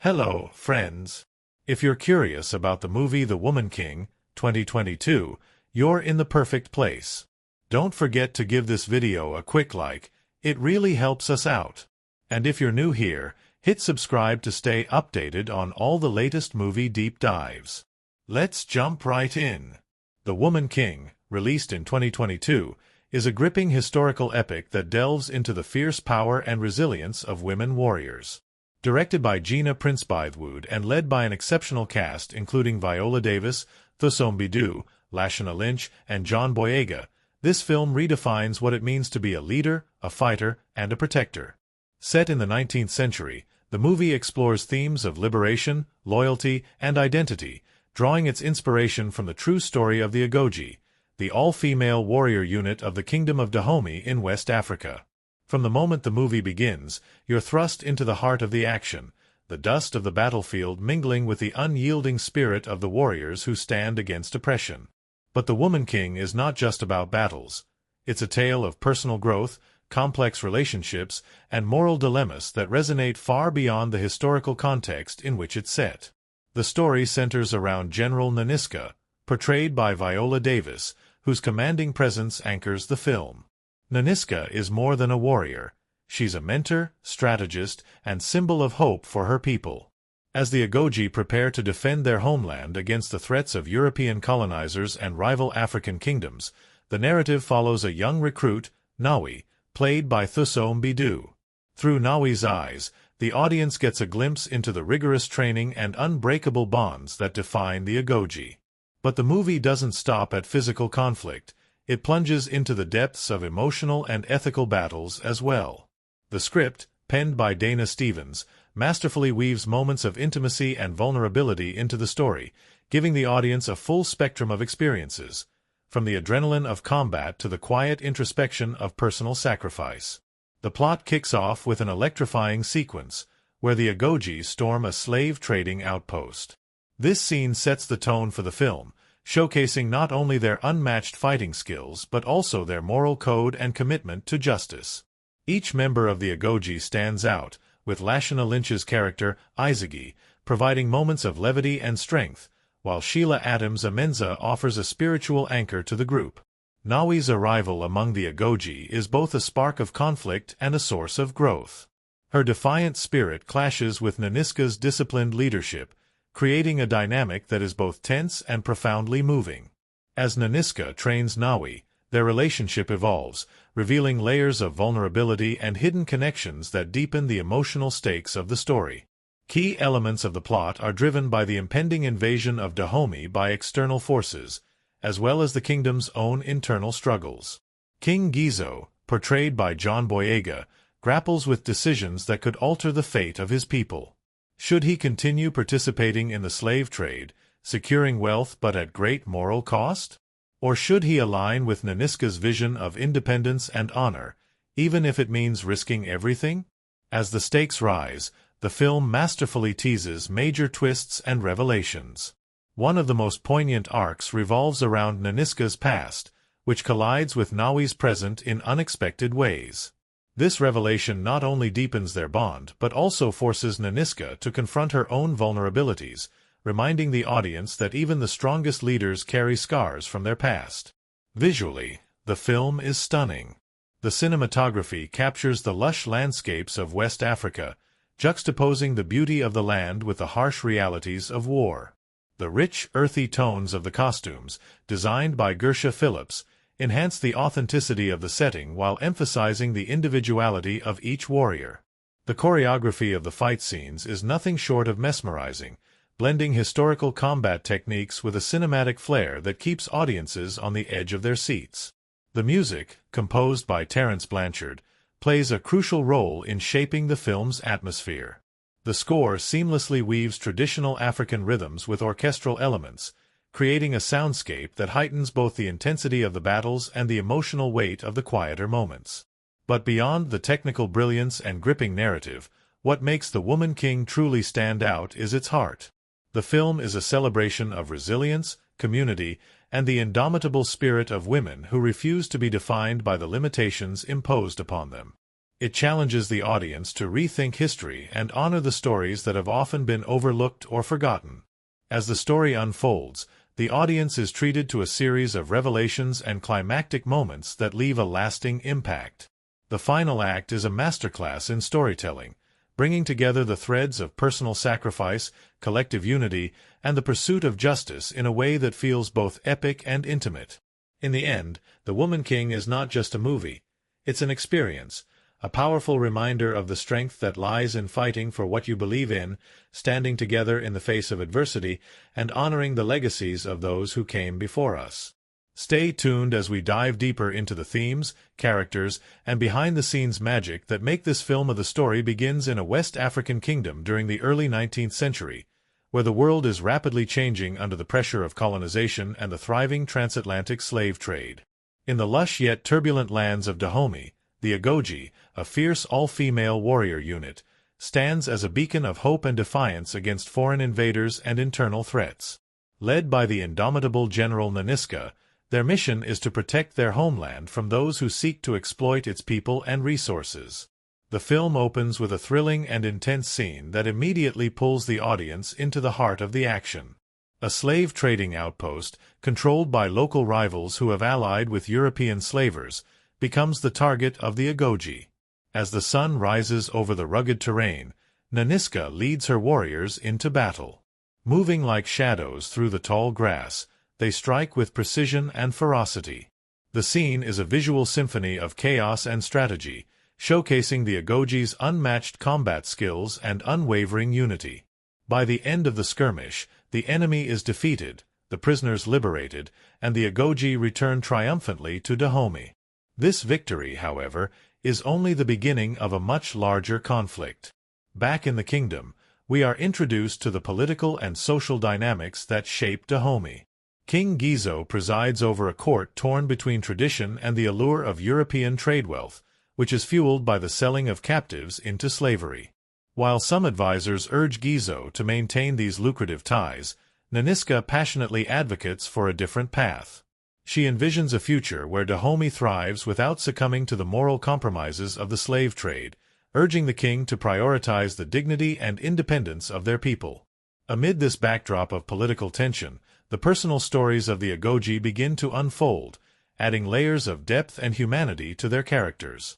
Hello, friends. If you're curious about the movie The Woman King, 2022, you're in the perfect place. Don't forget to give this video a quick like, it really helps us out. And if you're new here, hit subscribe to stay updated on all the latest movie deep dives. Let's jump right in. The Woman King, released in 2022, is a gripping historical epic that delves into the fierce power and resilience of women warriors. Directed by Gina Prince-Bythewood and led by an exceptional cast including Viola Davis, Thuso Mbedu, Lashana Lynch, and John Boyega, this film redefines what it means to be a leader, a fighter, and a protector. Set in the 19th century, the movie explores themes of liberation, loyalty, and identity, drawing its inspiration from the true story of the Agoge, the all-female warrior unit of the Kingdom of Dahomey in West Africa. From the moment the movie begins, you're thrust into the heart of the action, the dust of the battlefield mingling with the unyielding spirit of the warriors who stand against oppression. But The Woman King is not just about battles. It's a tale of personal growth, complex relationships, and moral dilemmas that resonate far beyond the historical context in which it's set. The story centers around General Nanisca, portrayed by Viola Davis, whose commanding presence anchors the film. Nanisca is more than a warrior. She's a mentor, strategist, and symbol of hope for her people. As the Agoge prepare to defend their homeland against the threats of European colonizers and rival African kingdoms, the narrative follows a young recruit, Nawi, played by Thuso Mbedu. Through Nawi's eyes, the audience gets a glimpse into the rigorous training and unbreakable bonds that define the Agoge. But the movie doesn't stop at physical conflict. It plunges into the depths of emotional and ethical battles as well. The script, penned by Dana Stevens, masterfully weaves moments of intimacy and vulnerability into the story, giving the audience a full spectrum of experiences, from the adrenaline of combat to the quiet introspection of personal sacrifice. The plot kicks off with an electrifying sequence, where the Agoge storm a slave-trading outpost. This scene sets the tone for the film, showcasing not only their unmatched fighting skills but also their moral code and commitment to justice. Each member of the Agoge stands out, with Lashana Lynch's character, Izagi, providing moments of levity and strength, while Sheila Adams Amenza offers a spiritual anchor to the group. Nawi's arrival among the Agoge is both a spark of conflict and a source of growth. Her defiant spirit clashes with Nanisca's disciplined leadership, creating a dynamic that is both tense and profoundly moving. As Nanisca trains Nawi, their relationship evolves, revealing layers of vulnerability and hidden connections that deepen the emotional stakes of the story. Key elements of the plot are driven by the impending invasion of Dahomey by external forces, as well as the kingdom's own internal struggles. King Gizo, portrayed by John Boyega, grapples with decisions that could alter the fate of his people. Should he continue participating in the slave trade, securing wealth but at great moral cost? Or should he align with Nanisca's vision of independence and honor, even if it means risking everything? As the stakes rise, the film masterfully teases major twists and revelations. One of the most poignant arcs revolves around Nanisca's past, which collides with Nawi's present in unexpected ways. This revelation not only deepens their bond but also forces Nanisca to confront her own vulnerabilities, reminding the audience that even the strongest leaders carry scars from their past. Visually, the film is stunning. The cinematography captures the lush landscapes of West Africa, juxtaposing the beauty of the land with the harsh realities of war. The rich, earthy tones of the costumes, designed by Gersha Phillips, enhance the authenticity of the setting while emphasizing the individuality of each warrior. The choreography of the fight scenes is nothing short of mesmerizing, blending historical combat techniques with a cinematic flair that keeps audiences on the edge of their seats. The music, composed by Terence Blanchard, plays a crucial role in shaping the film's atmosphere. The score seamlessly weaves traditional African rhythms with orchestral elements, creating a soundscape that heightens both the intensity of the battles and the emotional weight of the quieter moments. But beyond the technical brilliance and gripping narrative, what makes The Woman King truly stand out is its heart. The film is a celebration of resilience, community, and the indomitable spirit of women who refuse to be defined by the limitations imposed upon them. It challenges the audience to rethink history and honor the stories that have often been overlooked or forgotten. As the story unfolds, the audience is treated to a series of revelations and climactic moments that leave a lasting impact. The final act is a masterclass in storytelling, bringing together the threads of personal sacrifice, collective unity, and the pursuit of justice in a way that feels both epic and intimate. In the end, The Woman King is not just a movie. It's an experience, a powerful reminder of the strength that lies in fighting for what you believe in, standing together in the face of adversity, and honoring the legacies of those who came before us. Stay tuned as we dive deeper into the themes, characters, and behind-the-scenes magic that make this film. The story begins in a West African kingdom during the early 19th century, where the world is rapidly changing under the pressure of colonization and the thriving transatlantic slave trade. In the lush yet turbulent lands of Dahomey, the Agoge, a fierce all-female warrior unit, stands as a beacon of hope and defiance against foreign invaders and internal threats. Led by the indomitable General Nanisca, their mission is to protect their homeland from those who seek to exploit its people and resources. The film opens with a thrilling and intense scene that immediately pulls the audience into the heart of the action. A slave trading outpost, controlled by local rivals who have allied with European slavers, becomes the target of the Agoge. As the sun rises over the rugged terrain, Nanisca leads her warriors into battle. Moving like shadows through the tall grass, they strike with precision and ferocity. The scene is a visual symphony of chaos and strategy, showcasing the Agoge's unmatched combat skills and unwavering unity. By the end of the skirmish, the enemy is defeated, the prisoners liberated, and the Agoge return triumphantly to Dahomey. This victory, however, is only the beginning of a much larger conflict. Back in the kingdom, we are introduced to the political and social dynamics that shape Dahomey. King Gizo presides over a court torn between tradition and the allure of European trade wealth, which is fueled by the selling of captives into slavery. While some advisors urge Gizo to maintain these lucrative ties, Nanisca passionately advocates for a different path. She envisions a future where Dahomey thrives without succumbing to the moral compromises of the slave trade, urging the king to prioritize the dignity and independence of their people. Amid this backdrop of political tension, the personal stories of the Agoge begin to unfold, adding layers of depth and humanity to their characters.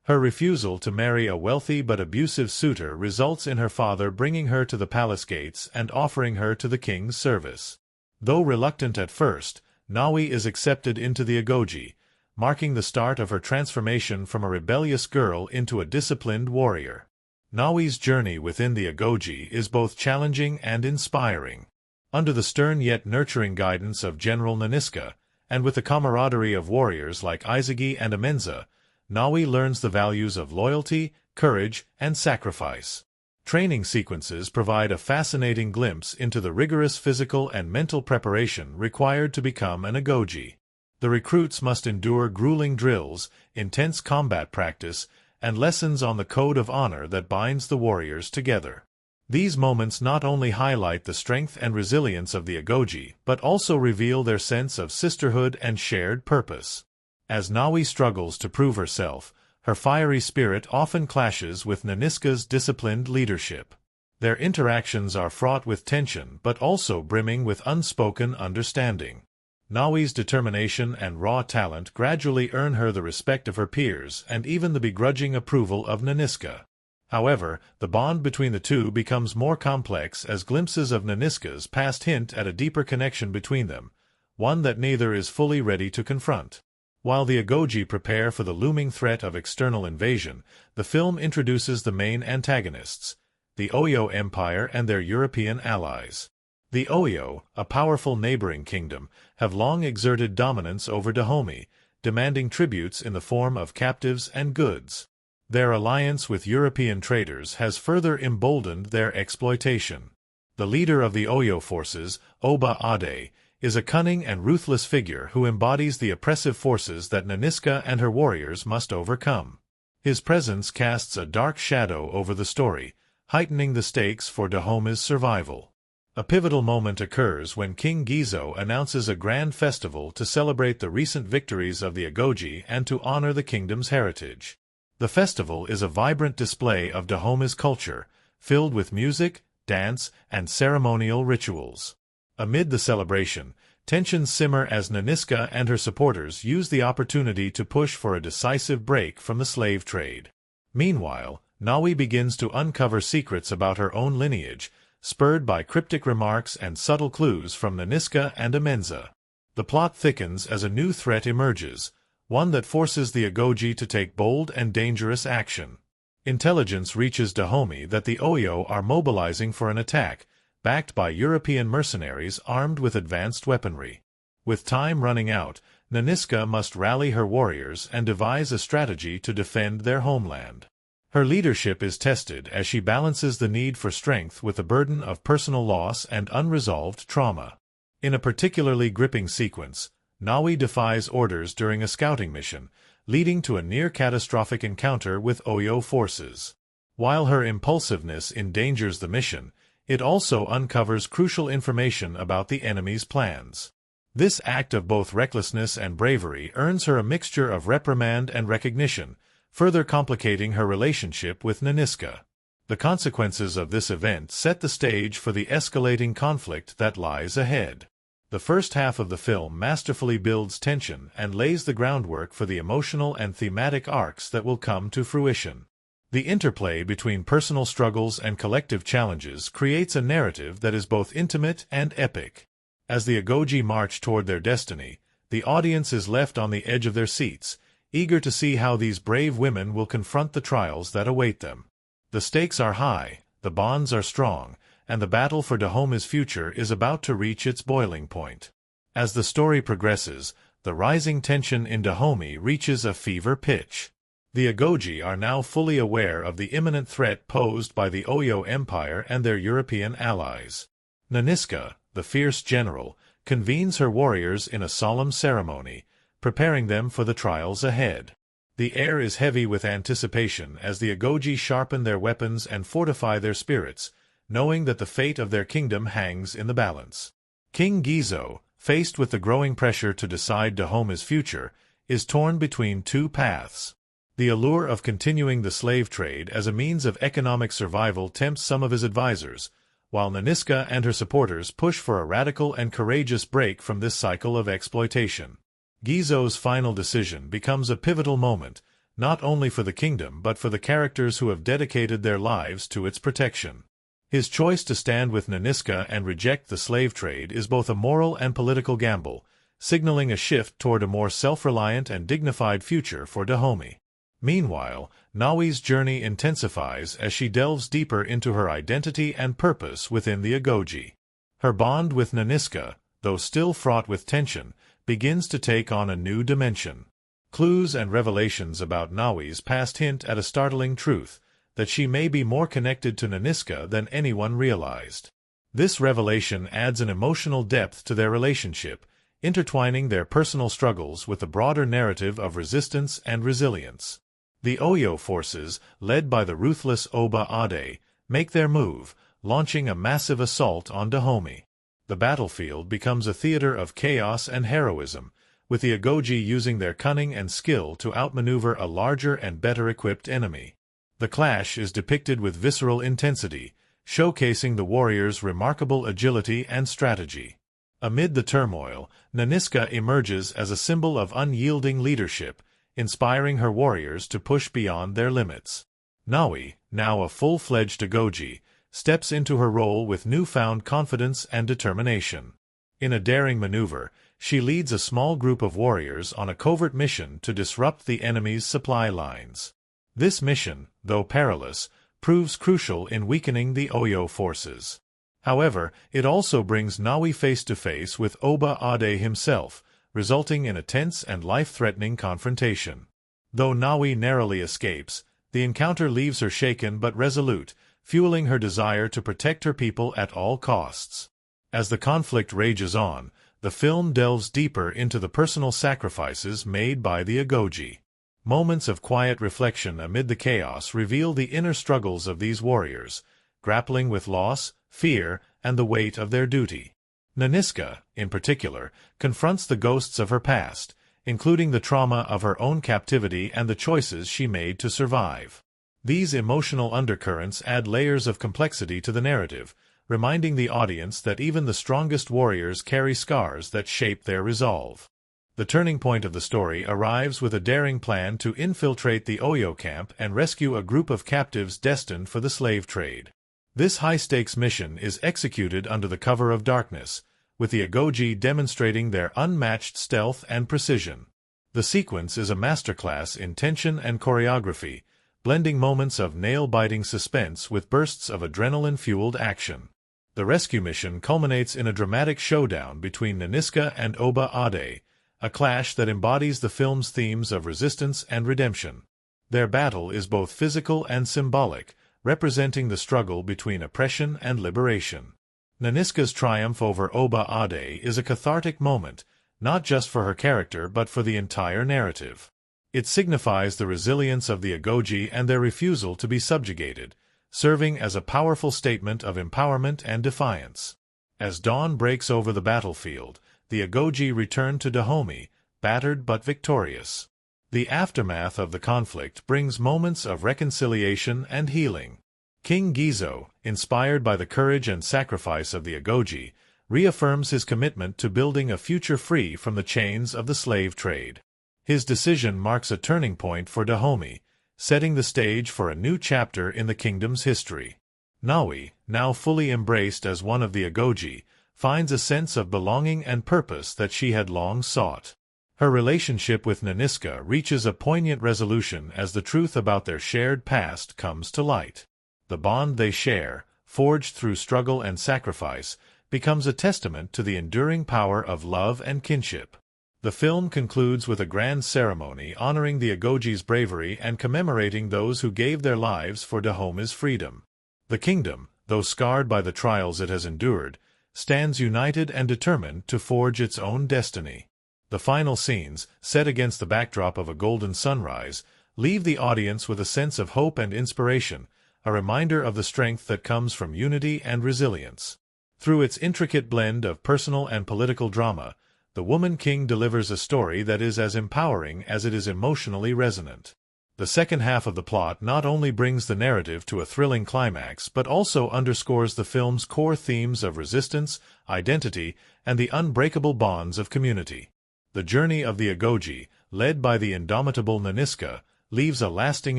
Her refusal to marry a wealthy but abusive suitor results in her father bringing her to the palace gates and offering her to the king's service. Though reluctant at first, Nawi is accepted into the Agoge, marking the start of her transformation from a rebellious girl into a disciplined warrior. Nawi's journey within the Agoge is both challenging and inspiring. Under the stern yet nurturing guidance of General Nanisca, and with the camaraderie of warriors like Izagi and Amenza, Nawi learns the values of loyalty, courage, and sacrifice. Training sequences provide a fascinating glimpse into the rigorous physical and mental preparation required to become an Agoge. The recruits must endure grueling drills, intense combat practice, and lessons on the code of honor that binds the warriors together. These moments not only highlight the strength and resilience of the Agoge, but also reveal their sense of sisterhood and shared purpose. As Nawi struggles to prove herself, her fiery spirit often clashes with Nanisca's disciplined leadership. Their interactions are fraught with tension but also brimming with unspoken understanding. Nawi's determination and raw talent gradually earn her the respect of her peers and even the begrudging approval of Nanisca. However, the bond between the two becomes more complex as glimpses of Nanisca's past hint at a deeper connection between them, one that neither is fully ready to confront. While the Agoge prepare for the looming threat of external invasion, the film introduces the main antagonists, the Oyo Empire and their European allies. The Oyo, a powerful neighboring kingdom, have long exerted dominance over Dahomey, demanding tributes in the form of captives and goods. Their alliance with European traders has further emboldened their exploitation. The leader of the Oyo forces, Oba Ade, is a cunning and ruthless figure who embodies the oppressive forces that Nanisca and her warriors must overcome. His presence casts a dark shadow over the story, heightening the stakes for Dahomey's survival. A pivotal moment occurs when King Gizo announces a grand festival to celebrate the recent victories of the Agoge and to honor the kingdom's heritage. The festival is a vibrant display of Dahome's culture, filled with music, dance, and ceremonial rituals. Amid the celebration, tensions simmer as Nanisca and her supporters use the opportunity to push for a decisive break from the slave trade. Meanwhile, Nawi begins to uncover secrets about her own lineage, spurred by cryptic remarks and subtle clues from Nanisca and Amenza. The plot thickens as a new threat emerges, one that forces the Agoji to take bold and dangerous action. Intelligence reaches Dahomey that the Oyo are mobilizing for an attack, backed by European mercenaries armed with advanced weaponry. With time running out, Nanisca must rally her warriors and devise a strategy to defend their homeland. Her leadership is tested as she balances the need for strength with the burden of personal loss and unresolved trauma. In a particularly gripping sequence, Nawi defies orders during a scouting mission, leading to a near-catastrophic encounter with Oyo forces. While her impulsiveness endangers the mission, it also uncovers crucial information about the enemy's plans. This act of both recklessness and bravery earns her a mixture of reprimand and recognition, further complicating her relationship with Nanisca. The consequences of this event set the stage for the escalating conflict that lies ahead. The first half of the film masterfully builds tension and lays the groundwork for the emotional and thematic arcs that will come to fruition. The interplay between personal struggles and collective challenges creates a narrative that is both intimate and epic. As the Agoji march toward their destiny, the audience is left on the edge of their seats, eager to see how these brave women will confront the trials that await them. The stakes are high, the bonds are strong, and the battle for Dahome's future is about to reach its boiling point. As the story progresses, the rising tension in Dahome reaches a fever pitch. The Agoji are now fully aware of the imminent threat posed by the Oyo Empire and their European allies. Nanisca, the fierce general, convenes her warriors in a solemn ceremony, preparing them for the trials ahead. The air is heavy with anticipation as the Agoji sharpen their weapons and fortify their spirits, knowing that the fate of their kingdom hangs in the balance. King Gizo, faced with the growing pressure to decide Dahome's future, is torn between two paths. The allure of continuing the slave trade as a means of economic survival tempts some of his advisors, while Nanisca and her supporters push for a radical and courageous break from this cycle of exploitation. Gizo's final decision becomes a pivotal moment, not only for the kingdom but for the characters who have dedicated their lives to its protection. His choice to stand with Nanisca and reject the slave trade is both a moral and political gamble, signaling a shift toward a more self-reliant and dignified future for Dahome. Meanwhile, Nawi's journey intensifies as she delves deeper into her identity and purpose within the Agoji. Her bond with Nanisca, though still fraught with tension, begins to take on a new dimension. Clues and revelations about Nawi's past hint at a startling truth, that she may be more connected to Nanisca than anyone realized. This revelation adds an emotional depth to their relationship, intertwining their personal struggles with the broader narrative of resistance and resilience. The Oyo forces, led by the ruthless Oba Ade, make their move, launching a massive assault on Dahome. The battlefield becomes a theater of chaos and heroism, with the Agoji using their cunning and skill to outmaneuver a larger and better-equipped enemy. The clash is depicted with visceral intensity, showcasing the warriors' remarkable agility and strategy. Amid the turmoil, Nanisca emerges as a symbol of unyielding leadership, inspiring her warriors to push beyond their limits. Nawi, now a full-fledged Agoji, steps into her role with newfound confidence and determination. In a daring maneuver, she leads a small group of warriors on a covert mission to disrupt the enemy's supply lines. This mission, though perilous, proves crucial in weakening the Oyo forces. However, it also brings Nawi face-to-face with Oba Ade himself, resulting in a tense and life-threatening confrontation. Though Nawi narrowly escapes, the encounter leaves her shaken but resolute, fueling her desire to protect her people at all costs. As the conflict rages on, the film delves deeper into the personal sacrifices made by the Agoji. Moments of quiet reflection amid the chaos reveal the inner struggles of these warriors, grappling with loss, fear, and the weight of their duty. Nanisca, in particular, confronts the ghosts of her past, including the trauma of her own captivity and the choices she made to survive. These emotional undercurrents add layers of complexity to the narrative, reminding the audience that even the strongest warriors carry scars that shape their resolve. The turning point of the story arrives with a daring plan to infiltrate the Oyo camp and rescue a group of captives destined for the slave trade. This high-stakes mission is executed under the cover of darkness, with the Agoji demonstrating their unmatched stealth and precision. The sequence is a masterclass in tension and choreography, blending moments of nail-biting suspense with bursts of adrenaline-fueled action. The rescue mission culminates in a dramatic showdown between Nanisca and Oba Ade, a clash that embodies the film's themes of resistance and redemption. Their battle is both physical and symbolic, representing the struggle between oppression and liberation. Nanisca's triumph over Oba Ade is a cathartic moment, not just for her character but for the entire narrative. It signifies the resilience of the Agoji and their refusal to be subjugated, serving as a powerful statement of empowerment and defiance. As dawn breaks over the battlefield, the Agoji return to Dahomey, battered but victorious. The aftermath of the conflict brings moments of reconciliation and healing. King Gizo, inspired by the courage and sacrifice of the Agoji, reaffirms his commitment to building a future free from the chains of the slave trade. His decision marks a turning point for Dahomey, setting the stage for a new chapter in the kingdom's history. Nawi, now fully embraced as one of the Agoji, finds a sense of belonging and purpose that she had long sought. Her relationship with Nanisca reaches a poignant resolution as the truth about their shared past comes to light. The bond they share, forged through struggle and sacrifice, becomes a testament to the enduring power of love and kinship. The film concludes with a grand ceremony honoring the Agoji's bravery and commemorating those who gave their lives for Dahomey's freedom. The kingdom, though scarred by the trials it has endured, stands united and determined to forge its own destiny. The final scenes, set against the backdrop of a golden sunrise, leave the audience with a sense of hope and inspiration, a reminder of the strength that comes from unity and resilience. Through its intricate blend of personal and political drama, The Woman King delivers a story that is as empowering as it is emotionally resonant. The second half of the plot not only brings the narrative to a thrilling climax but also underscores the film's core themes of resistance, identity, and the unbreakable bonds of community. The journey of the Agoji, led by the indomitable Nanisca, leaves a lasting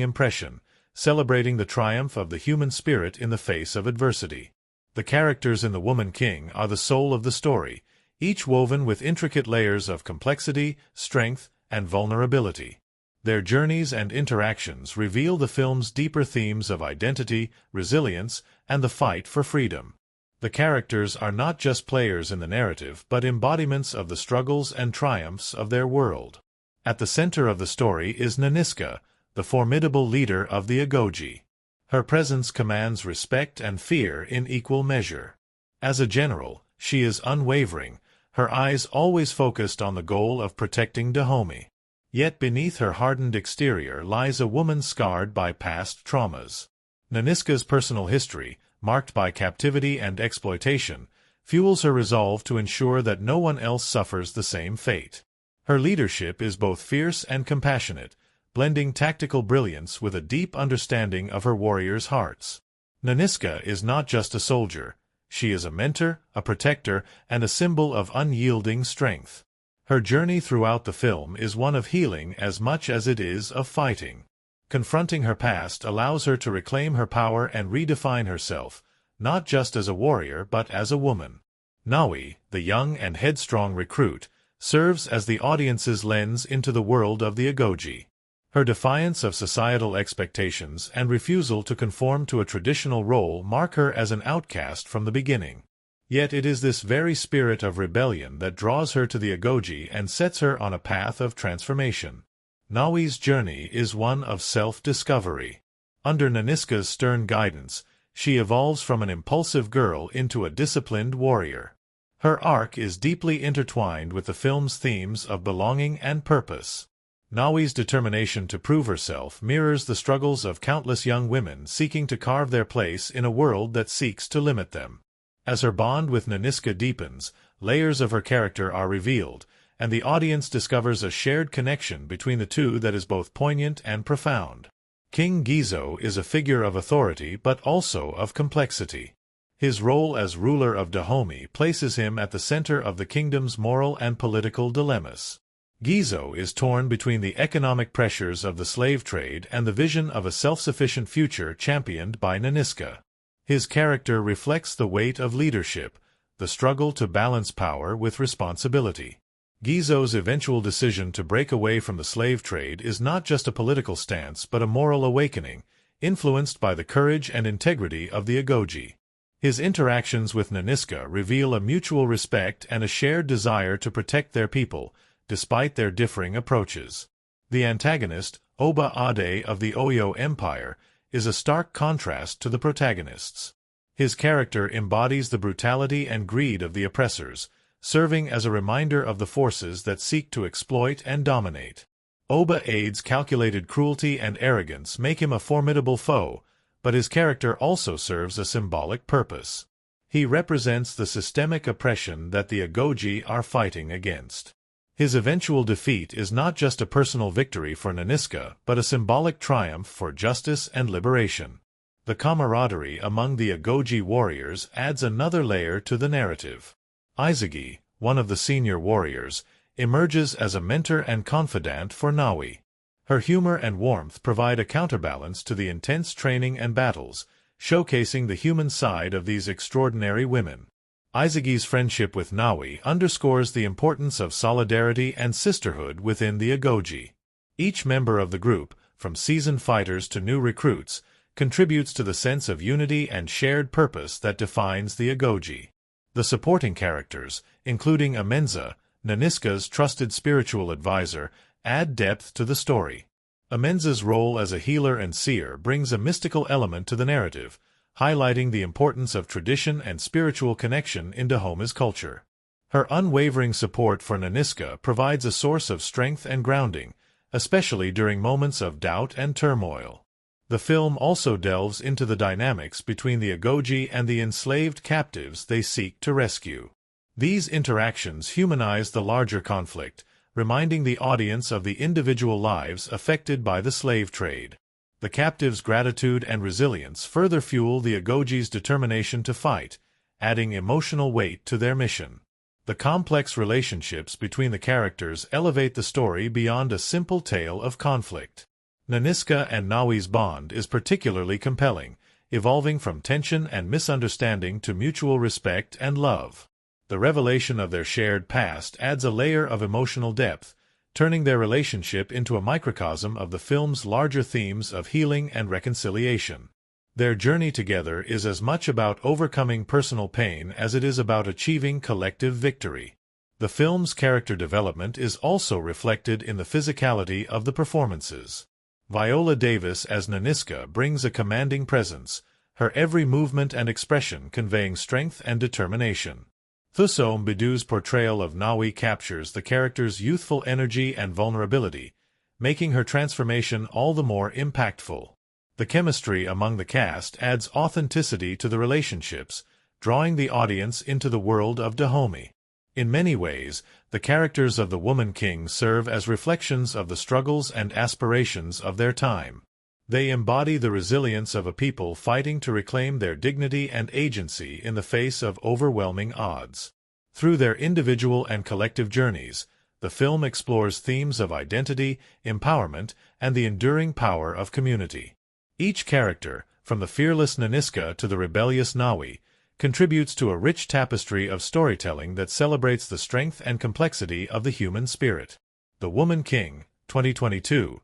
impression, celebrating the triumph of the human spirit in the face of adversity. The characters in The Woman King are the soul of the story, each woven with intricate layers of complexity, strength, and vulnerability. Their journeys and interactions reveal the film's deeper themes of identity, resilience, and the fight for freedom. The characters are not just players in the narrative but embodiments of the struggles and triumphs of their world. At the center of the story is Nanisca, the formidable leader of the Agoji. Her presence commands respect and fear in equal measure. As a general, she is unwavering, her eyes always focused on the goal of protecting Dahomey. Yet beneath her hardened exterior lies a woman scarred by past traumas. Nanisca's personal history, marked by captivity and exploitation, fuels her resolve to ensure that no one else suffers the same fate. Her leadership is both fierce and compassionate, blending tactical brilliance with a deep understanding of her warriors' hearts. Nanisca is not just a soldier. She is a mentor, a protector, and a symbol of unyielding strength. Her journey throughout the film is one of healing as much as it is of fighting. Confronting her past allows her to reclaim her power and redefine herself, not just as a warrior but as a woman. Nawi, the young and headstrong recruit, serves as the audience's lens into the world of the Agoji. Her defiance of societal expectations and refusal to conform to a traditional role mark her as an outcast from the beginning. Yet it is this very spirit of rebellion that draws her to the Agoji and sets her on a path of transformation. Nawi's journey is one of self-discovery. Under Nanisca's stern guidance, she evolves from an impulsive girl into a disciplined warrior. Her arc is deeply intertwined with the film's themes of belonging and purpose. Nawi's determination to prove herself mirrors the struggles of countless young women seeking to carve their place in a world that seeks to limit them. As her bond with Nanisca deepens, layers of her character are revealed, and the audience discovers a shared connection between the two that is both poignant and profound. King Gizo is a figure of authority but also of complexity. His role as ruler of Dahomey places him at the center of the kingdom's moral and political dilemmas. Gizo is torn between the economic pressures of the slave trade and the vision of a self-sufficient future championed by Nanisca. His character reflects the weight of leadership, the struggle to balance power with responsibility. Gizo's eventual decision to break away from the slave trade is not just a political stance but a moral awakening, influenced by the courage and integrity of the Agoji. His interactions with Nanisca reveal a mutual respect and a shared desire to protect their people, despite their differing approaches. The antagonist, Oba Ade of the Oyo Empire, is a stark contrast to the protagonists. His character embodies the brutality and greed of the oppressors, serving as a reminder of the forces that seek to exploit and dominate. Oba Ade's calculated cruelty and arrogance make him a formidable foe, but his character also serves a symbolic purpose. He represents the systemic oppression that the Agoji are fighting against. His eventual defeat is not just a personal victory for Nanisca, but a symbolic triumph for justice and liberation. The camaraderie among the Agoji warriors adds another layer to the narrative. Izagi, one of the senior warriors, emerges as a mentor and confidant for Nawi. Her humor and warmth provide a counterbalance to the intense training and battles, showcasing the human side of these extraordinary women. Izagi's friendship with Nawi underscores the importance of solidarity and sisterhood within the Agoji. Each member of the group, from seasoned fighters to new recruits, contributes to the sense of unity and shared purpose that defines the Agoji. The supporting characters, including Amenza, Nanisca's trusted spiritual advisor, add depth to the story. Amenza's role as a healer and seer brings a mystical element to the narrative, highlighting the importance of tradition and spiritual connection in Dahomey's culture. Her unwavering support for Nanisca provides a source of strength and grounding, especially during moments of doubt and turmoil. The film also delves into the dynamics between the Agoji and the enslaved captives they seek to rescue. These interactions humanize the larger conflict, reminding the audience of the individual lives affected by the slave trade. The captives' gratitude and resilience further fuel the Agoji's determination to fight, adding emotional weight to their mission. The complex relationships between the characters elevate the story beyond a simple tale of conflict. Nanisca and Nawi's bond is particularly compelling, evolving from tension and misunderstanding to mutual respect and love. The revelation of their shared past adds a layer of emotional depth, turning their relationship into a microcosm of the film's larger themes of healing and reconciliation. Their journey together is as much about overcoming personal pain as it is about achieving collective victory. The film's character development is also reflected in the physicality of the performances. Viola Davis as Nanisca brings a commanding presence, her every movement and expression conveying strength and determination. Thuso Mbedu's portrayal of Nawi captures the character's youthful energy and vulnerability, making her transformation all the more impactful. The chemistry among the cast adds authenticity to the relationships, drawing the audience into the world of Dahomey. In many ways, the characters of the Woman King serve as reflections of the struggles and aspirations of their time. They embody the resilience of a people fighting to reclaim their dignity and agency in the face of overwhelming odds. Through their individual and collective journeys, the film explores themes of identity, empowerment, and the enduring power of community. Each character, from the fearless Nanisca to the rebellious Nawi, contributes to a rich tapestry of storytelling that celebrates the strength and complexity of the human spirit. The Woman King, 2022,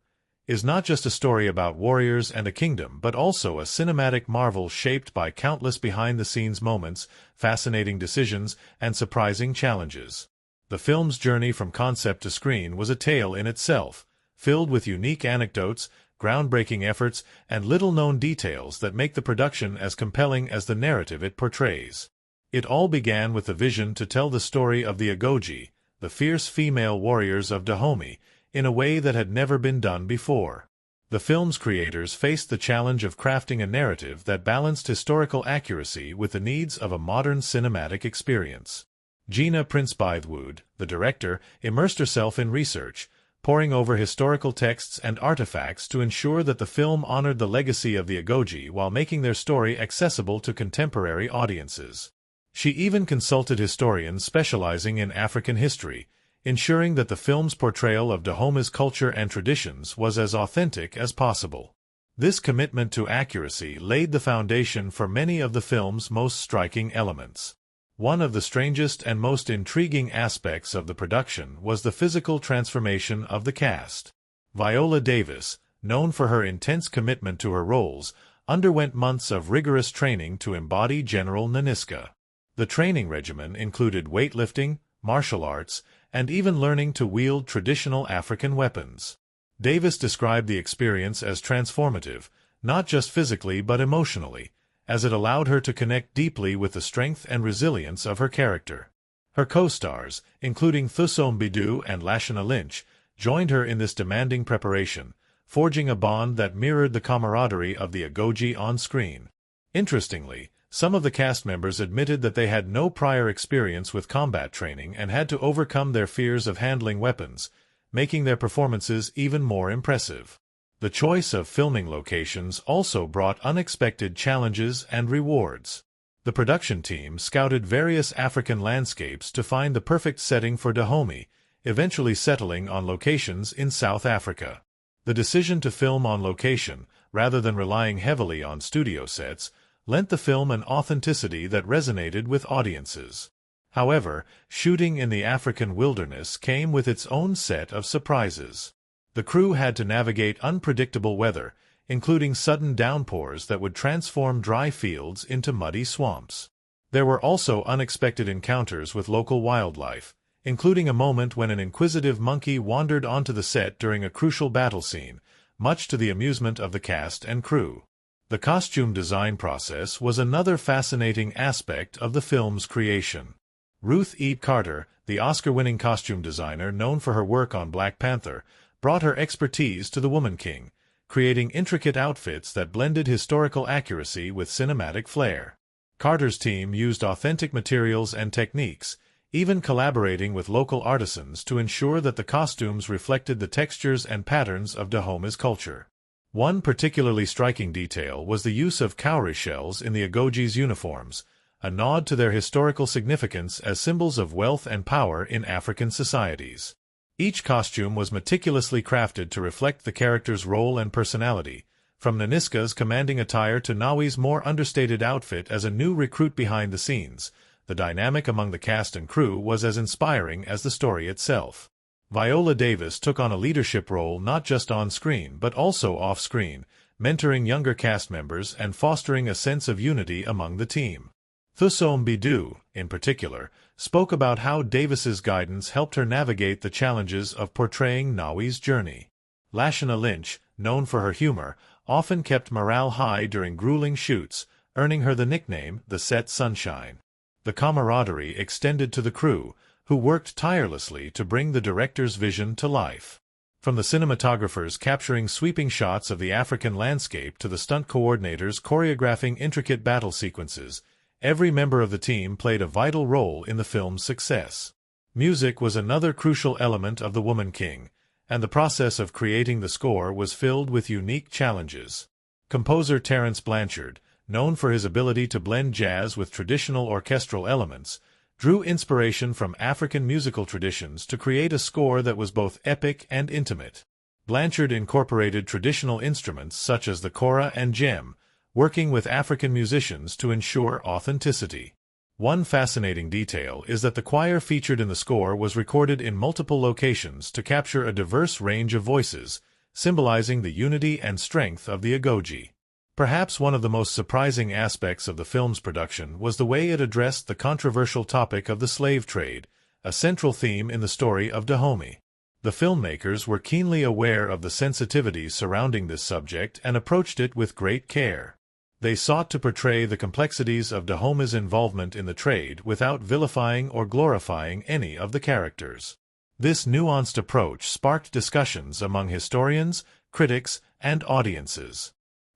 is not just a story about warriors and a kingdom but also a cinematic marvel shaped by countless behind-the-scenes moments, fascinating decisions, and surprising challenges. The film's journey from concept to screen was a tale in itself, filled with unique anecdotes, groundbreaking efforts, and little-known details that make the production as compelling as the narrative it portrays. It all began with the vision to tell the story of the Agoji, the fierce female warriors of Dahomey, in a way that had never been done before. The film's creators faced the challenge of crafting a narrative that balanced historical accuracy with the needs of a modern cinematic experience. Gina Prince-Bythewood, the director, immersed herself in research, poring over historical texts and artifacts to ensure that the film honored the legacy of the Agoge while making their story accessible to contemporary audiences. She even consulted historians specializing in African history, ensuring that the film's portrayal of Dahome's culture and traditions was as authentic as possible. This commitment to accuracy laid the foundation for many of the film's most striking elements. One of the strangest and most intriguing aspects of the production was the physical transformation of the cast. Viola Davis, known for her intense commitment to her roles, underwent months of rigorous training to embody General Nanisca. The training regimen included weightlifting, martial arts, and even learning to wield traditional African weapons. Davis described the experience as transformative, not just physically but emotionally, as it allowed her to connect deeply with the strength and resilience of her character. Her co-stars, including Thuso Mbedu and Lashana Lynch, joined her in this demanding preparation, forging a bond that mirrored the camaraderie of the Agoge on screen. Interestingly, some of the cast members admitted that they had no prior experience with combat training and had to overcome their fears of handling weapons, making their performances even more impressive. The choice of filming locations also brought unexpected challenges and rewards. The production team scouted various African landscapes to find the perfect setting for Dahomey, eventually settling on locations in South Africa. The decision to film on location, rather than relying heavily on studio sets, lent the film an authenticity that resonated with audiences. However, shooting in the African wilderness came with its own set of surprises. The crew had to navigate unpredictable weather, including sudden downpours that would transform dry fields into muddy swamps. There were also unexpected encounters with local wildlife, including a moment when an inquisitive monkey wandered onto the set during a crucial battle scene, much to the amusement of the cast and crew. The costume design process was another fascinating aspect of the film's creation. Ruth E. Carter, the Oscar-winning costume designer known for her work on Black Panther, brought her expertise to The Woman King, creating intricate outfits that blended historical accuracy with cinematic flair. Carter's team used authentic materials and techniques, even collaborating with local artisans to ensure that the costumes reflected the textures and patterns of Dahome's culture. One particularly striking detail was the use of cowrie shells in the Agoge's uniforms, a nod to their historical significance as symbols of wealth and power in African societies. Each costume was meticulously crafted to reflect the character's role and personality, from Nanisca's commanding attire to Nawi's more understated outfit as a new recruit behind the scenes. The dynamic among the cast and crew was as inspiring as the story itself. Viola Davis took on a leadership role not just on-screen but also off-screen, mentoring younger cast members and fostering a sense of unity among the team. Thuso Mbedu, in particular, spoke about how Davis's guidance helped her navigate the challenges of portraying Nawi's journey. Lashana Lynch, known for her humor, often kept morale high during grueling shoots, earning her the nickname the Set Sunshine. The camaraderie extended to the crew, who worked tirelessly to bring the director's vision to life. From the cinematographers capturing sweeping shots of the African landscape to the stunt coordinators choreographing intricate battle sequences, every member of the team played a vital role in the film's success. Music was another crucial element of The Woman King, and the process of creating the score was filled with unique challenges. Composer Terence Blanchard, known for his ability to blend jazz with traditional orchestral elements, drew inspiration from African musical traditions to create a score that was both epic and intimate. Blanchard incorporated traditional instruments such as the kora and djem, working with African musicians to ensure authenticity. One fascinating detail is that the choir featured in the score was recorded in multiple locations to capture a diverse range of voices, symbolizing the unity and strength of the Agoge. Perhaps one of the most surprising aspects of the film's production was the way it addressed the controversial topic of the slave trade, a central theme in the story of Dahomey. The filmmakers were keenly aware of the sensitivities surrounding this subject and approached it with great care. They sought to portray the complexities of Dahomey's involvement in the trade without vilifying or glorifying any of the characters. This nuanced approach sparked discussions among historians, critics, and audiences.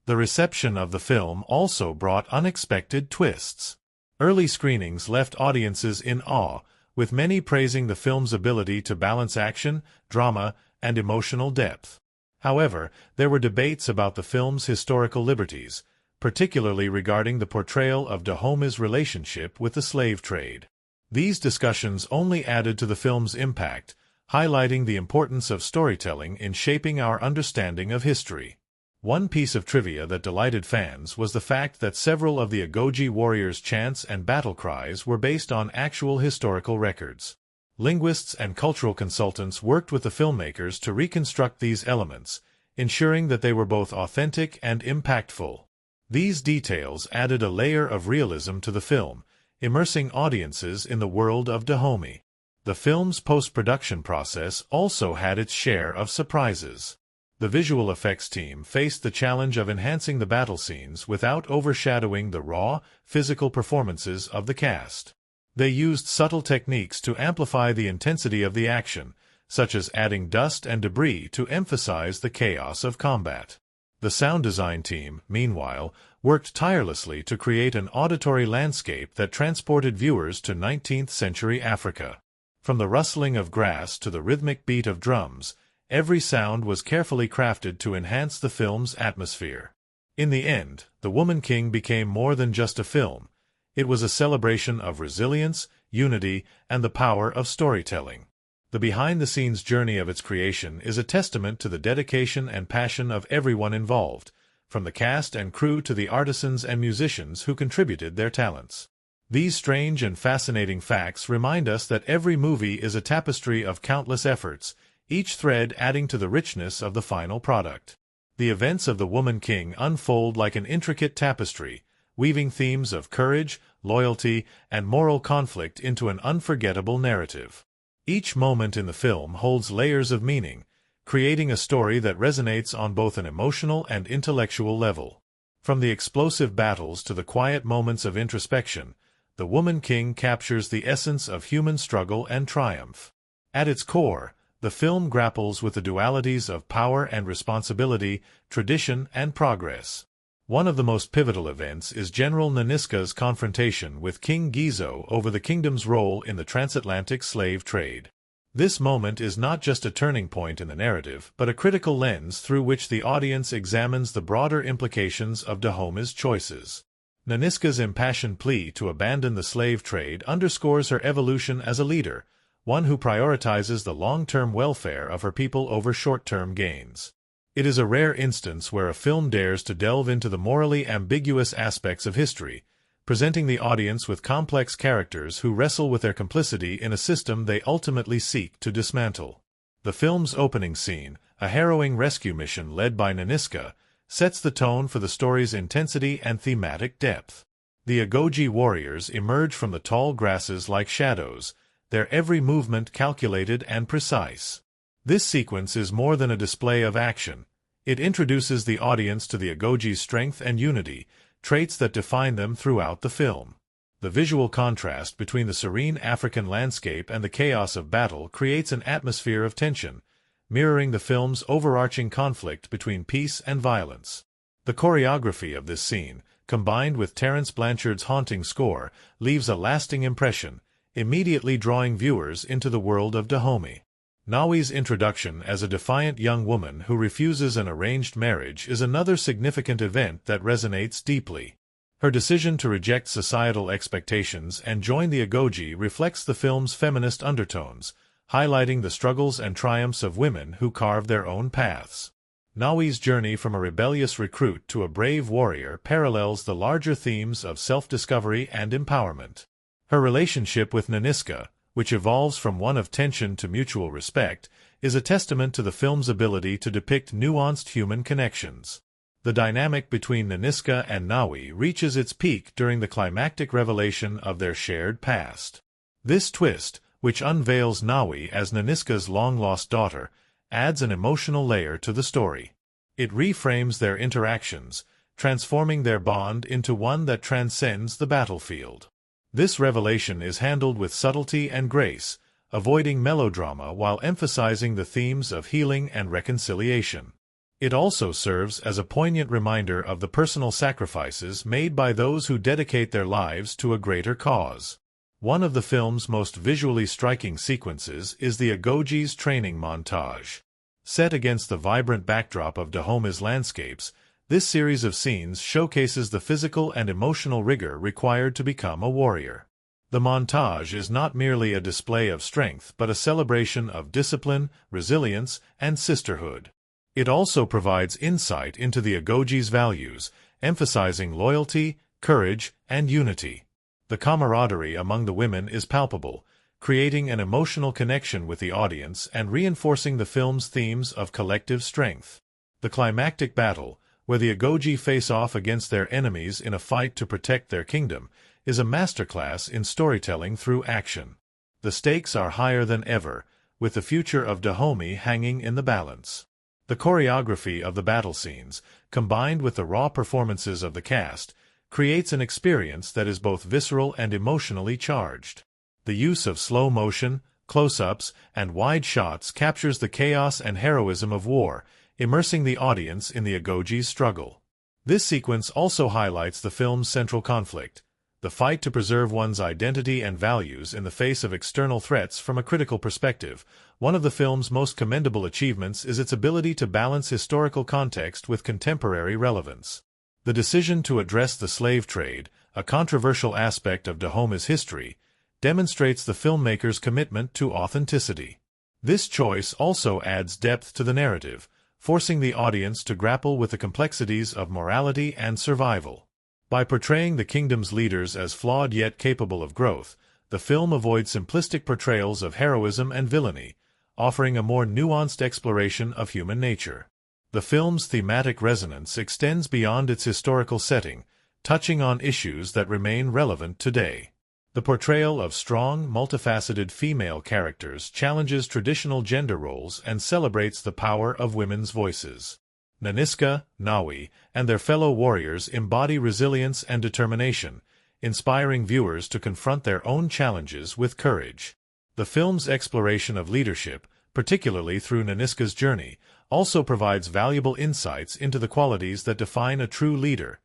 The reception of the film also brought unexpected twists. Early screenings left audiences in awe, with many praising the film's ability to balance action, drama, and emotional depth. However, there were debates about the film's historical liberties, particularly regarding the portrayal of Dahome's relationship with the slave trade. These discussions only added to the film's impact, highlighting the importance of storytelling in shaping our understanding of history. One piece of trivia that delighted fans was the fact that several of the Agoge warriors' chants and battle cries were based on actual historical records. Linguists and cultural consultants worked with the filmmakers to reconstruct these elements, ensuring that they were both authentic and impactful. These details added a layer of realism to the film, immersing audiences in the world of Dahomey. The film's post-production process also had its share of surprises. The visual effects team faced the challenge of enhancing the battle scenes without overshadowing the raw, physical performances of the cast. They used subtle techniques to amplify the intensity of the action, such as adding dust and debris to emphasize the chaos of combat. The sound design team, meanwhile, worked tirelessly to create an auditory landscape that transported viewers to 19th-century Africa. From the rustling of grass to the rhythmic beat of drums, every sound was carefully crafted to enhance the film's atmosphere. In the end, The Woman King became more than just a film. It was a celebration of resilience, unity, and the power of storytelling. The behind-the-scenes journey of its creation is a testament to the dedication and passion of everyone involved, from the cast and crew to the artisans and musicians who contributed their talents. These strange and fascinating facts remind us that every movie is a tapestry of countless efforts, each thread adding to the richness of the final product. The events of The Woman King unfold like an intricate tapestry, weaving themes of courage, loyalty, and moral conflict into an unforgettable narrative. Each moment in the film holds layers of meaning, creating a story that resonates on both an emotional and intellectual level. From the explosive battles to the quiet moments of introspection, The Woman King captures the essence of human struggle and triumph. At its core, the film grapples with the dualities of power and responsibility, tradition and progress. One of the most pivotal events is General Nanisca's confrontation with King Gizo over the kingdom's role in the transatlantic slave trade. This moment is not just a turning point in the narrative, but a critical lens through which the audience examines the broader implications of Dahome's choices. Nanisca's impassioned plea to abandon the slave trade underscores her evolution as a leader, one who prioritizes the long-term welfare of her people over short-term gains. It is a rare instance where a film dares to delve into the morally ambiguous aspects of history, presenting the audience with complex characters who wrestle with their complicity in a system they ultimately seek to dismantle. The film's opening scene, a harrowing rescue mission led by Nanisca, sets the tone for the story's intensity and thematic depth. The Agoge warriors emerge from the tall grasses like shadows, their every movement calculated and precise. This sequence is more than a display of action. It introduces the audience to the Agoge's strength and unity, traits that define them throughout the film. The visual contrast between the serene African landscape and the chaos of battle creates an atmosphere of tension, mirroring the film's overarching conflict between peace and violence. The choreography of this scene, combined with Terence Blanchard's haunting score, leaves a lasting impression, immediately drawing viewers into the world of Dahomey. Nawi's introduction as a defiant young woman who refuses an arranged marriage is another significant event that resonates deeply. Her decision to reject societal expectations and join the Agoge reflects the film's feminist undertones, highlighting the struggles and triumphs of women who carve their own paths. Nawi's journey from a rebellious recruit to a brave warrior parallels the larger themes of self-discovery and empowerment. Her relationship with Nanisca, which evolves from one of tension to mutual respect, is a testament to the film's ability to depict nuanced human connections. The dynamic between Nanisca and Nawi reaches its peak during the climactic revelation of their shared past. This twist, which unveils Nawi as Nanisca's long-lost daughter, adds an emotional layer to the story. It reframes their interactions, transforming their bond into one that transcends the battlefield. This revelation is handled with subtlety and grace, avoiding melodrama while emphasizing the themes of healing and reconciliation. It also serves as a poignant reminder of the personal sacrifices made by those who dedicate their lives to a greater cause. One of the film's most visually striking sequences is the Agogi's training montage. Set against the vibrant backdrop of Dahome's landscapes, this series of scenes showcases the physical and emotional rigor required to become a warrior. The montage is not merely a display of strength but a celebration of discipline, resilience, and sisterhood. It also provides insight into the Agogi's values, emphasizing loyalty, courage, and unity. The camaraderie among the women is palpable, creating an emotional connection with the audience and reinforcing the film's themes of collective strength. The climactic battle, where the Agogi face off against their enemies in a fight to protect their kingdom, is a masterclass in storytelling through action. The stakes are higher than ever, with the future of Dahomey hanging in the balance. The choreography of the battle scenes, combined with the raw performances of the cast, creates an experience that is both visceral and emotionally charged. The use of slow motion, close-ups, and wide shots captures the chaos and heroism of war, immersing the audience in the Agogi's struggle. This sequence also highlights the film's central conflict, the fight to preserve one's identity and values in the face of external threats from a critical perspective. One of the film's most commendable achievements is its ability to balance historical context with contemporary relevance. The decision to address the slave trade, a controversial aspect of Dahome's history, demonstrates the filmmaker's commitment to authenticity. This choice also adds depth to the narrative, forcing the audience to grapple with the complexities of morality and survival. By portraying the kingdom's leaders as flawed yet capable of growth, the film avoids simplistic portrayals of heroism and villainy, offering a more nuanced exploration of human nature. The film's thematic resonance extends beyond its historical setting, touching on issues that remain relevant today. The portrayal of strong, multifaceted female characters challenges traditional gender roles and celebrates the power of women's voices. Nanisca, Nawi, and their fellow warriors embody resilience and determination, inspiring viewers to confront their own challenges with courage. The film's exploration of leadership, particularly through Nanisca's journey, also provides valuable insights into the qualities that define a true leader: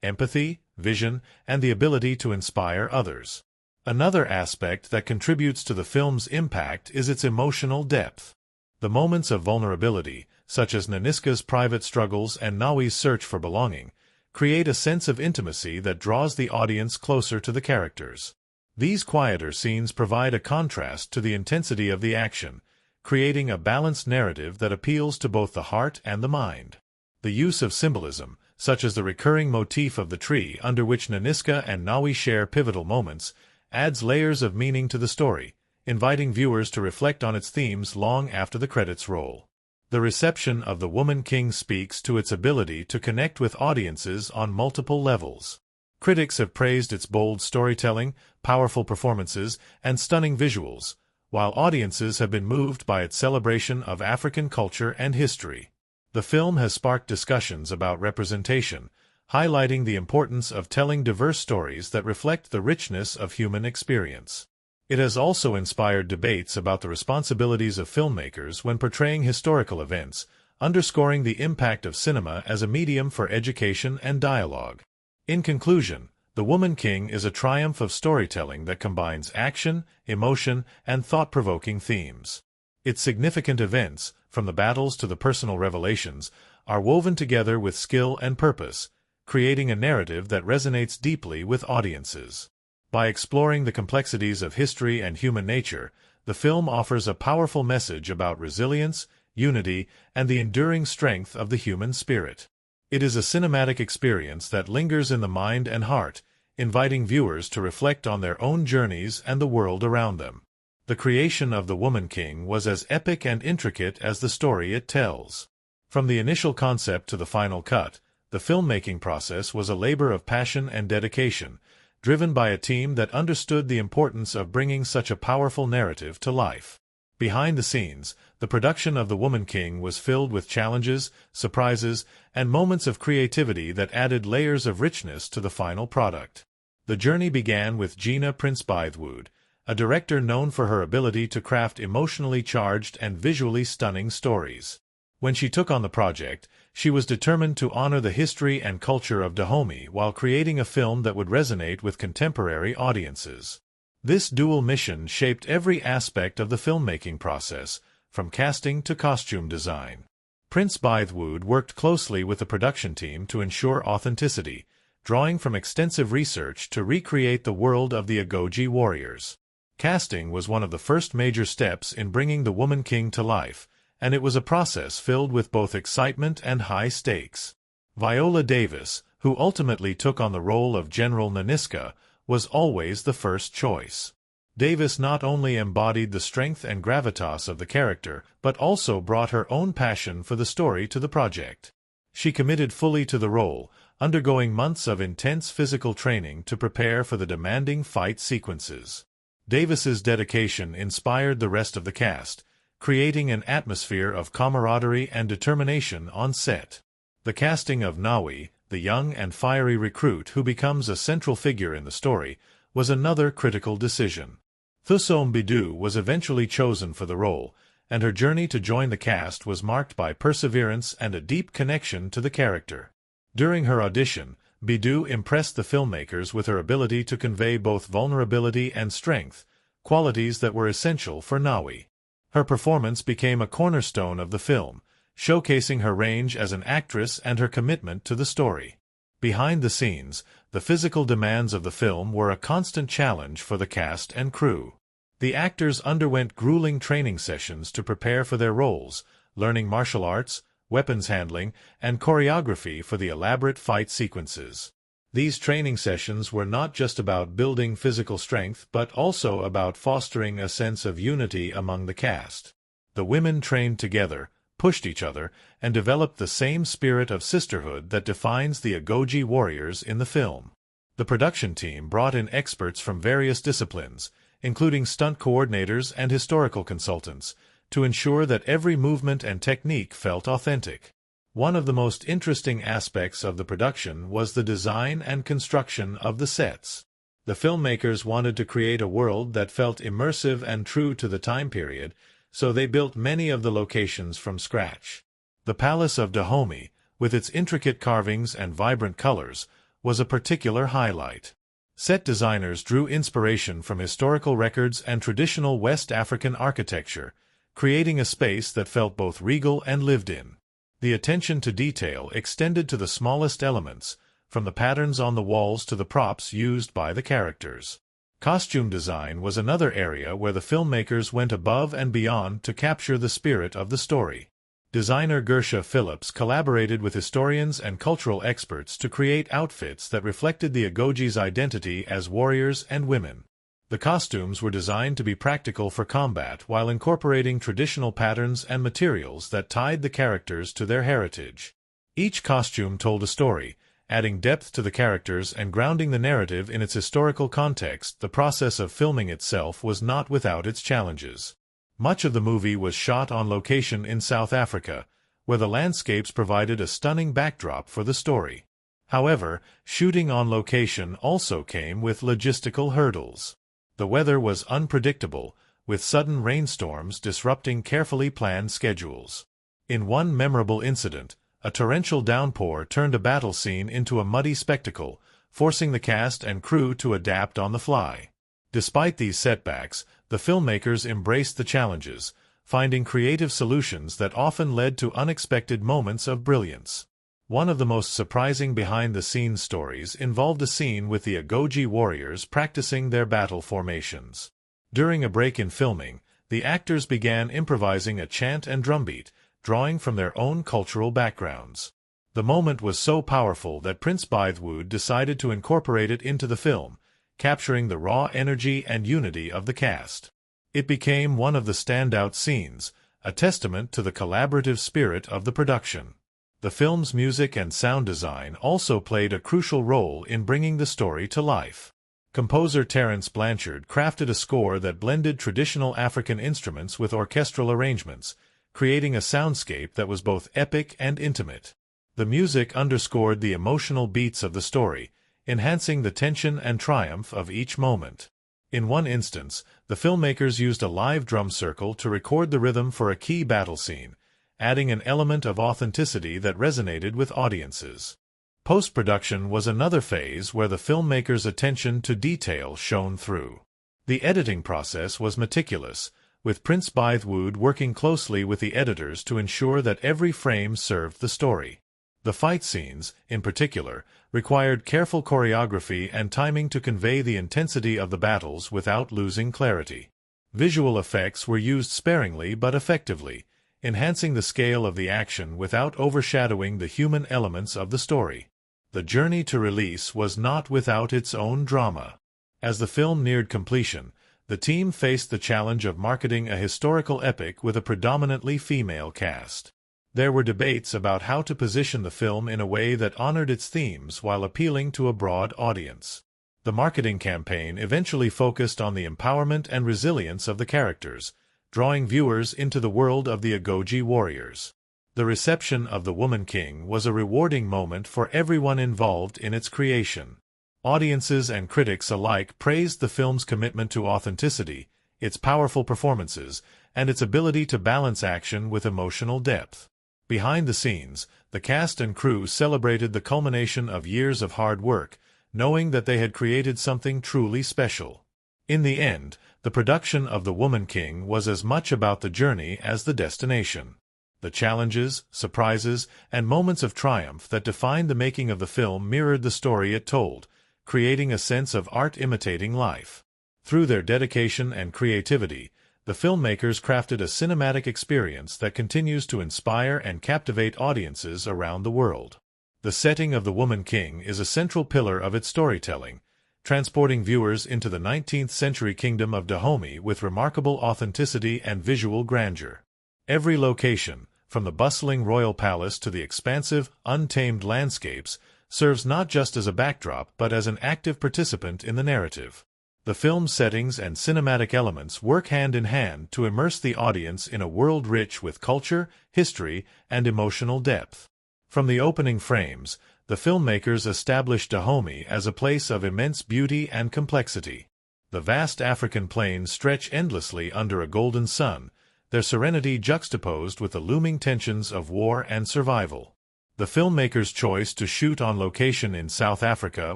empathy, vision, and the ability to inspire others. Another aspect that contributes to the film's impact is its emotional depth. The moments of vulnerability, such as Nanisca's private struggles and Nawi's search for belonging, create a sense of intimacy that draws the audience closer to the characters. These quieter scenes provide a contrast to the intensity of the action, creating a balanced narrative that appeals to both the heart and the mind. The use of symbolism, such as the recurring motif of the tree under which Nanisca and Nawi share pivotal moments, adds layers of meaning to the story, inviting viewers to reflect on its themes long after the credits roll. The reception of The Woman King speaks to its ability to connect with audiences on multiple levels. Critics have praised its bold storytelling, powerful performances, and stunning visuals, while audiences have been moved by its celebration of African culture and history. The film has sparked discussions about representation, highlighting the importance of telling diverse stories that reflect the richness of human experience. It has also inspired debates about the responsibilities of filmmakers when portraying historical events, underscoring the impact of cinema as a medium for education and dialogue. In conclusion, The Woman King is a triumph of storytelling that combines action, emotion, and thought-provoking themes. Its significant events, from the battles to the personal revelations, are woven together with skill and purpose, creating a narrative that resonates deeply with audiences. By exploring the complexities of history and human nature, the film offers a powerful message about resilience, unity, and the enduring strength of the human spirit. It is a cinematic experience that lingers in the mind and heart, inviting viewers to reflect on their own journeys and the world around them. The creation of The Woman King was as epic and intricate as the story it tells. From the initial concept to the final cut, the filmmaking process was a labor of passion and dedication, driven by a team that understood the importance of bringing such a powerful narrative to life. Behind the scenes, the production of The Woman King was filled with challenges, surprises, and moments of creativity that added layers of richness to the final product. The journey began with Gina Prince-Bythewood, a director known for her ability to craft emotionally charged and visually stunning stories. When she took on the project, she was determined to honor the history and culture of Dahomey while creating a film that would resonate with contemporary audiences. This dual mission shaped every aspect of the filmmaking process, from casting to costume design. Prince-Bythewood worked closely with the production team to ensure authenticity, drawing from extensive research to recreate the world of the Agoge warriors. Casting was one of the first major steps in bringing the Woman King to life, and it was a process filled with both excitement and high stakes. Viola Davis, who ultimately took on the role of General Nanisca, was always the first choice. Davis not only embodied the strength and gravitas of the character, but also brought her own passion for the story to the project. She committed fully to the role, undergoing months of intense physical training to prepare for the demanding fight sequences. Davis's dedication inspired the rest of the cast, creating an atmosphere of camaraderie and determination on set. The casting of Nawi, the young and fiery recruit who becomes a central figure in the story, was another critical decision. Thuso Mbedu was eventually chosen for the role, and her journey to join the cast was marked by perseverance and a deep connection to the character. During her audition, Mbedu impressed the filmmakers with her ability to convey both vulnerability and strength, qualities that were essential for Nawi. Her performance became a cornerstone of the film, showcasing her range as an actress and her commitment to the story. Behind the scenes, the physical demands of the film were a constant challenge for the cast and crew. The actors underwent grueling training sessions to prepare for their roles, learning martial arts, weapons handling, and choreography for the elaborate fight sequences. These training sessions were not just about building physical strength but also about fostering a sense of unity among the cast. The women trained together, pushed each other, and developed the same spirit of sisterhood that defines the Agoge warriors in the film. The production team brought in experts from various disciplines, including stunt coordinators and historical consultants, to ensure that every movement and technique felt authentic. One of the most interesting aspects of the production was the design and construction of the sets. The filmmakers wanted to create a world that felt immersive and true to the time period, so they built many of the locations from scratch. The Palace of Dahomey, with its intricate carvings and vibrant colors, was a particular highlight. Set designers drew inspiration from historical records and traditional West African architecture, creating a space that felt both regal and lived in. The attention to detail extended to the smallest elements, from the patterns on the walls to the props used by the characters. Costume design was another area where the filmmakers went above and beyond to capture the spirit of the story. Designer Gersha Phillips collaborated with historians and cultural experts to create outfits that reflected the Agoge's identity as warriors and women. The costumes were designed to be practical for combat while incorporating traditional patterns and materials that tied the characters to their heritage. Each costume told a story, adding depth to the characters and grounding the narrative in its historical context. The process of filming itself was not without its challenges. Much of the movie was shot on location in South Africa, where the landscapes provided a stunning backdrop for the story. However, shooting on location also came with logistical hurdles. The weather was unpredictable, with sudden rainstorms disrupting carefully planned schedules. In one memorable incident, a torrential downpour turned a battle scene into a muddy spectacle, forcing the cast and crew to adapt on the fly. Despite these setbacks, the filmmakers embraced the challenges, finding creative solutions that often led to unexpected moments of brilliance. One of the most surprising behind-the-scenes stories involved a scene with the Agoge warriors practicing their battle formations. During a break in filming, the actors began improvising a chant and drumbeat, drawing from their own cultural backgrounds. The moment was so powerful that Prince-Bythewood decided to incorporate it into the film, capturing the raw energy and unity of the cast. It became one of the standout scenes, a testament to the collaborative spirit of the production. The film's music and sound design also played a crucial role in bringing the story to life. Composer Terence Blanchard crafted a score that blended traditional African instruments with orchestral arrangements, creating a soundscape that was both epic and intimate. The music underscored the emotional beats of the story, enhancing the tension and triumph of each moment. In one instance, the filmmakers used a live drum circle to record the rhythm for a key battle scene, adding an element of authenticity that resonated with audiences. Post-production was another phase where the filmmakers' attention to detail shone through. The editing process was meticulous, with Prince-Bythewood working closely with the editors to ensure that every frame served the story. The fight scenes, in particular, required careful choreography and timing to convey the intensity of the battles without losing clarity. Visual effects were used sparingly but effectively, enhancing the scale of the action without overshadowing the human elements of the story. The journey to release was not without its own drama. As the film neared completion, the team faced the challenge of marketing a historical epic with a predominantly female cast. There were debates about how to position the film in a way that honored its themes while appealing to a broad audience. The marketing campaign eventually focused on the empowerment and resilience of the characters, drawing viewers into the world of the Agoge warriors. The reception of The Woman King was a rewarding moment for everyone involved in its creation. Audiences and critics alike praised the film's commitment to authenticity, its powerful performances, and its ability to balance action with emotional depth. Behind the scenes, the cast and crew celebrated the culmination of years of hard work, knowing that they had created something truly special. In the end, the production of The Woman King was as much about the journey as the destination. The challenges, surprises, and moments of triumph that defined the making of the film mirrored the story it told, creating a sense of art imitating life. Through their dedication and creativity, the filmmakers crafted a cinematic experience that continues to inspire and captivate audiences around the world. The setting of The Woman King is a central pillar of its storytelling, transporting viewers into the 19th-century kingdom of Dahomey with remarkable authenticity and visual grandeur. Every location, from the bustling royal palace to the expansive, untamed landscapes, serves not just as a backdrop but as an active participant in the narrative. The film's settings and cinematic elements work hand in hand to immerse the audience in a world rich with culture, history, and emotional depth. From the opening frames, the filmmakers established Dahomey as a place of immense beauty and complexity. The vast African plains stretch endlessly under a golden sun, their serenity juxtaposed with the looming tensions of war and survival. The filmmakers' choice to shoot on location in South Africa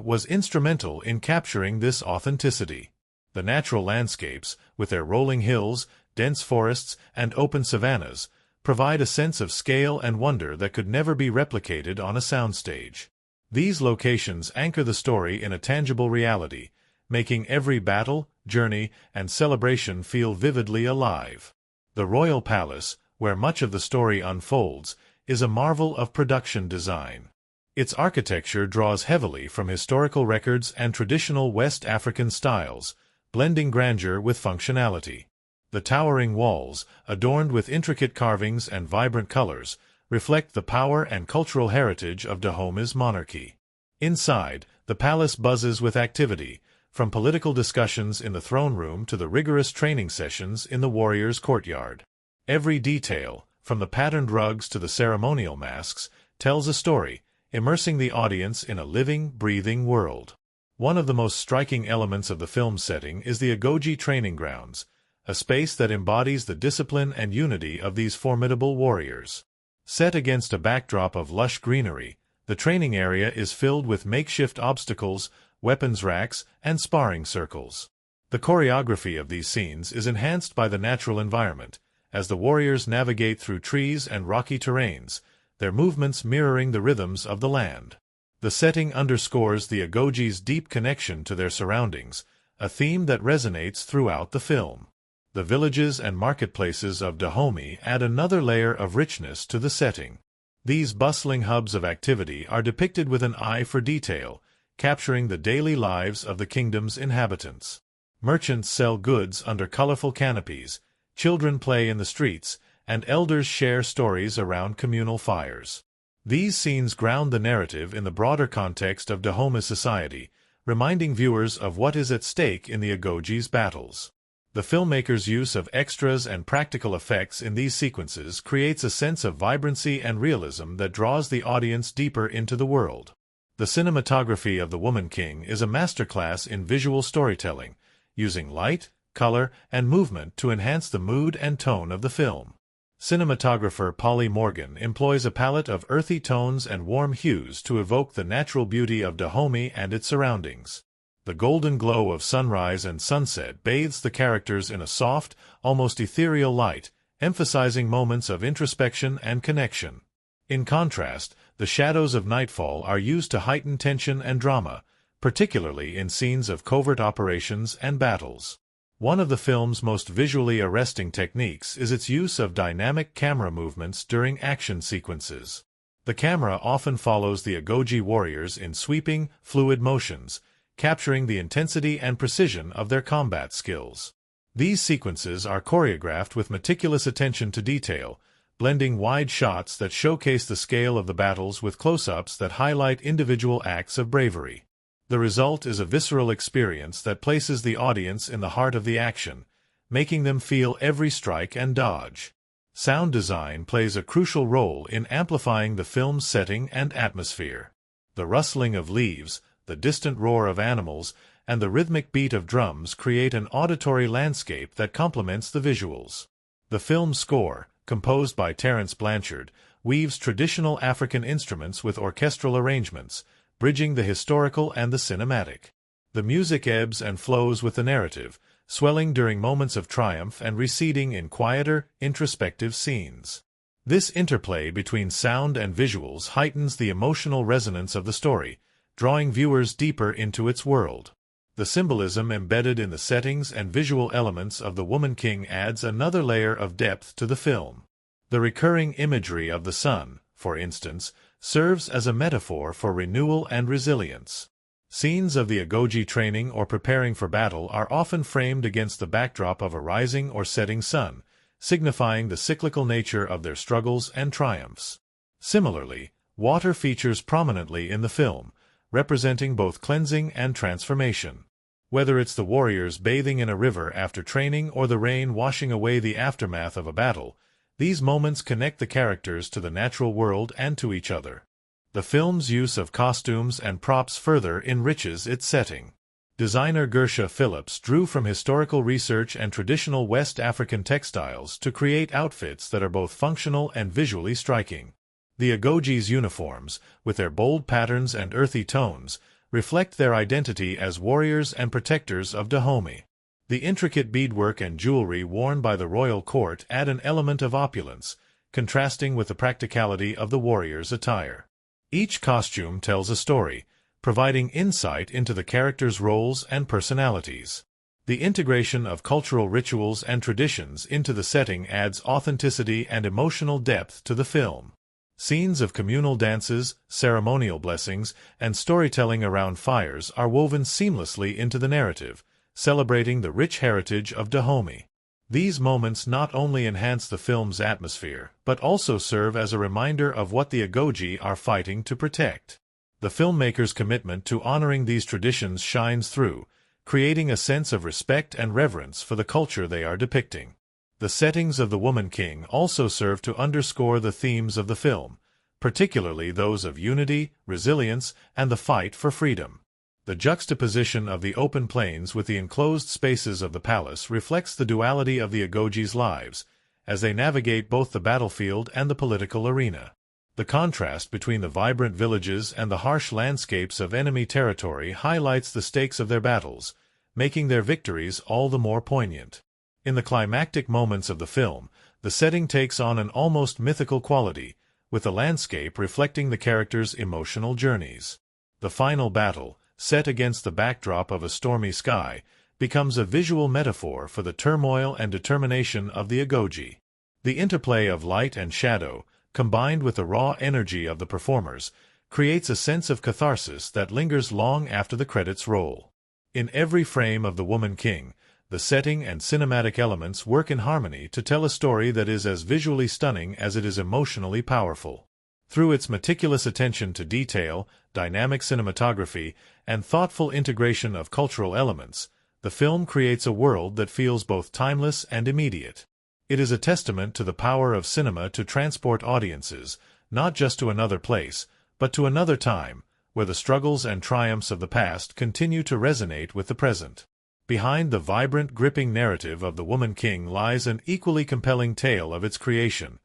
was instrumental in capturing this authenticity. The natural landscapes, with their rolling hills, dense forests, and open savannas, provide a sense of scale and wonder that could never be replicated on a soundstage. These locations anchor the story in a tangible reality, making every battle, journey, and celebration feel vividly alive. The Royal Palace, where much of the story unfolds, is a marvel of production design. Its architecture draws heavily from historical records and traditional West African styles, blending grandeur with functionality. The towering walls, adorned with intricate carvings and vibrant colors, reflect the power and cultural heritage of Dahomey's monarchy. Inside, the palace buzzes with activity, from political discussions in the throne room to the rigorous training sessions in the warriors' courtyard. Every detail, from the patterned rugs to the ceremonial masks, tells a story, immersing the audience in a living, breathing world. One of the most striking elements of the film's setting is the Agoge training grounds, a space that embodies the discipline and unity of these formidable warriors. Set against a backdrop of lush greenery, the training area is filled with makeshift obstacles, weapons racks, and sparring circles. The choreography of these scenes is enhanced by the natural environment, as the warriors navigate through trees and rocky terrains, their movements mirroring the rhythms of the land. The setting underscores the Agoge's deep connection to their surroundings, a theme that resonates throughout the film. The villages and marketplaces of Dahomey add another layer of richness to the setting. These bustling hubs of activity are depicted with an eye for detail, capturing the daily lives of the kingdom's inhabitants. Merchants sell goods under colorful canopies, children play in the streets, and elders share stories around communal fires. These scenes ground the narrative in the broader context of Dahomey's society, reminding viewers of what is at stake in the Agoge's battles. The filmmaker's use of extras and practical effects in these sequences creates a sense of vibrancy and realism that draws the audience deeper into the world. The cinematography of The Woman King is a masterclass in visual storytelling, using light, color, and movement to enhance the mood and tone of the film. Cinematographer Polly Morgan employs a palette of earthy tones and warm hues to evoke the natural beauty of Dahomey and its surroundings. The golden glow of sunrise and sunset bathes the characters in a soft, almost ethereal light, emphasizing moments of introspection and connection. In contrast, the shadows of nightfall are used to heighten tension and drama, particularly in scenes of covert operations and battles. One of the film's most visually arresting techniques is its use of dynamic camera movements during action sequences. The camera often follows the Agoge warriors in sweeping, fluid motions, capturing the intensity and precision of their combat skills. These sequences are choreographed with meticulous attention to detail, blending wide shots that showcase the scale of the battles with close-ups that highlight individual acts of bravery. The result is a visceral experience that places the audience in the heart of the action, making them feel every strike and dodge. Sound design plays a crucial role in amplifying the film's setting and atmosphere. The rustling of leaves, the distant roar of animals, and the rhythmic beat of drums create an auditory landscape that complements the visuals. The film's score, composed by Terence Blanchard, weaves traditional African instruments with orchestral arrangements, bridging the historical and the cinematic. The music ebbs and flows with the narrative, swelling during moments of triumph and receding in quieter, introspective scenes. This interplay between sound and visuals heightens the emotional resonance of the story, drawing viewers deeper into its world. The symbolism embedded in the settings and visual elements of The Woman King adds another layer of depth to the film. The recurring imagery of the sun, for instance, serves as a metaphor for renewal and resilience. Scenes of the Agoge training or preparing for battle are often framed against the backdrop of a rising or setting sun, signifying the cyclical nature of their struggles and triumphs. Similarly, water features prominently in the film, representing both cleansing and transformation. Whether it's the warriors bathing in a river after training or the rain washing away the aftermath of a battle, these moments connect the characters to the natural world and to each other. The film's use of costumes and props further enriches its setting. Designer Gersha Phillips drew from historical research and traditional West African textiles to create outfits that are both functional and visually striking. The Agoge's uniforms, with their bold patterns and earthy tones, reflect their identity as warriors and protectors of Dahomey. The intricate beadwork and jewelry worn by the royal court add an element of opulence, contrasting with the practicality of the warriors' attire. Each costume tells a story, providing insight into the characters' roles and personalities. The integration of cultural rituals and traditions into the setting adds authenticity and emotional depth to the film. Scenes of communal dances, ceremonial blessings, and storytelling around fires are woven seamlessly into the narrative, celebrating the rich heritage of Dahomey. These moments not only enhance the film's atmosphere, but also serve as a reminder of what the Agoge are fighting to protect. The filmmaker's commitment to honoring these traditions shines through, creating a sense of respect and reverence for the culture they are depicting. The settings of The Woman King also serve to underscore the themes of the film, particularly those of unity, resilience, and the fight for freedom. The juxtaposition of the open plains with the enclosed spaces of the palace reflects the duality of the Agoge's lives, as they navigate both the battlefield and the political arena. The contrast between the vibrant villages and the harsh landscapes of enemy territory highlights the stakes of their battles, making their victories all the more poignant. In the climactic moments of the film, the setting takes on an almost mythical quality, with the landscape reflecting the characters' emotional journeys. The final battle, set against the backdrop of a stormy sky, becomes a visual metaphor for the turmoil and determination of the Agoge. The interplay of light and shadow, combined with the raw energy of the performers, creates a sense of catharsis that lingers long after the credits roll. In every frame of The Woman King, the setting and cinematic elements work in harmony to tell a story that is as visually stunning as it is emotionally powerful. Through its meticulous attention to detail, dynamic cinematography, and thoughtful integration of cultural elements, the film creates a world that feels both timeless and immediate. It is a testament to the power of cinema to transport audiences, not just to another place, but to another time, where the struggles and triumphs of the past continue to resonate with the present. Behind the vibrant, gripping narrative of The Woman King lies an equally compelling tale of its creation,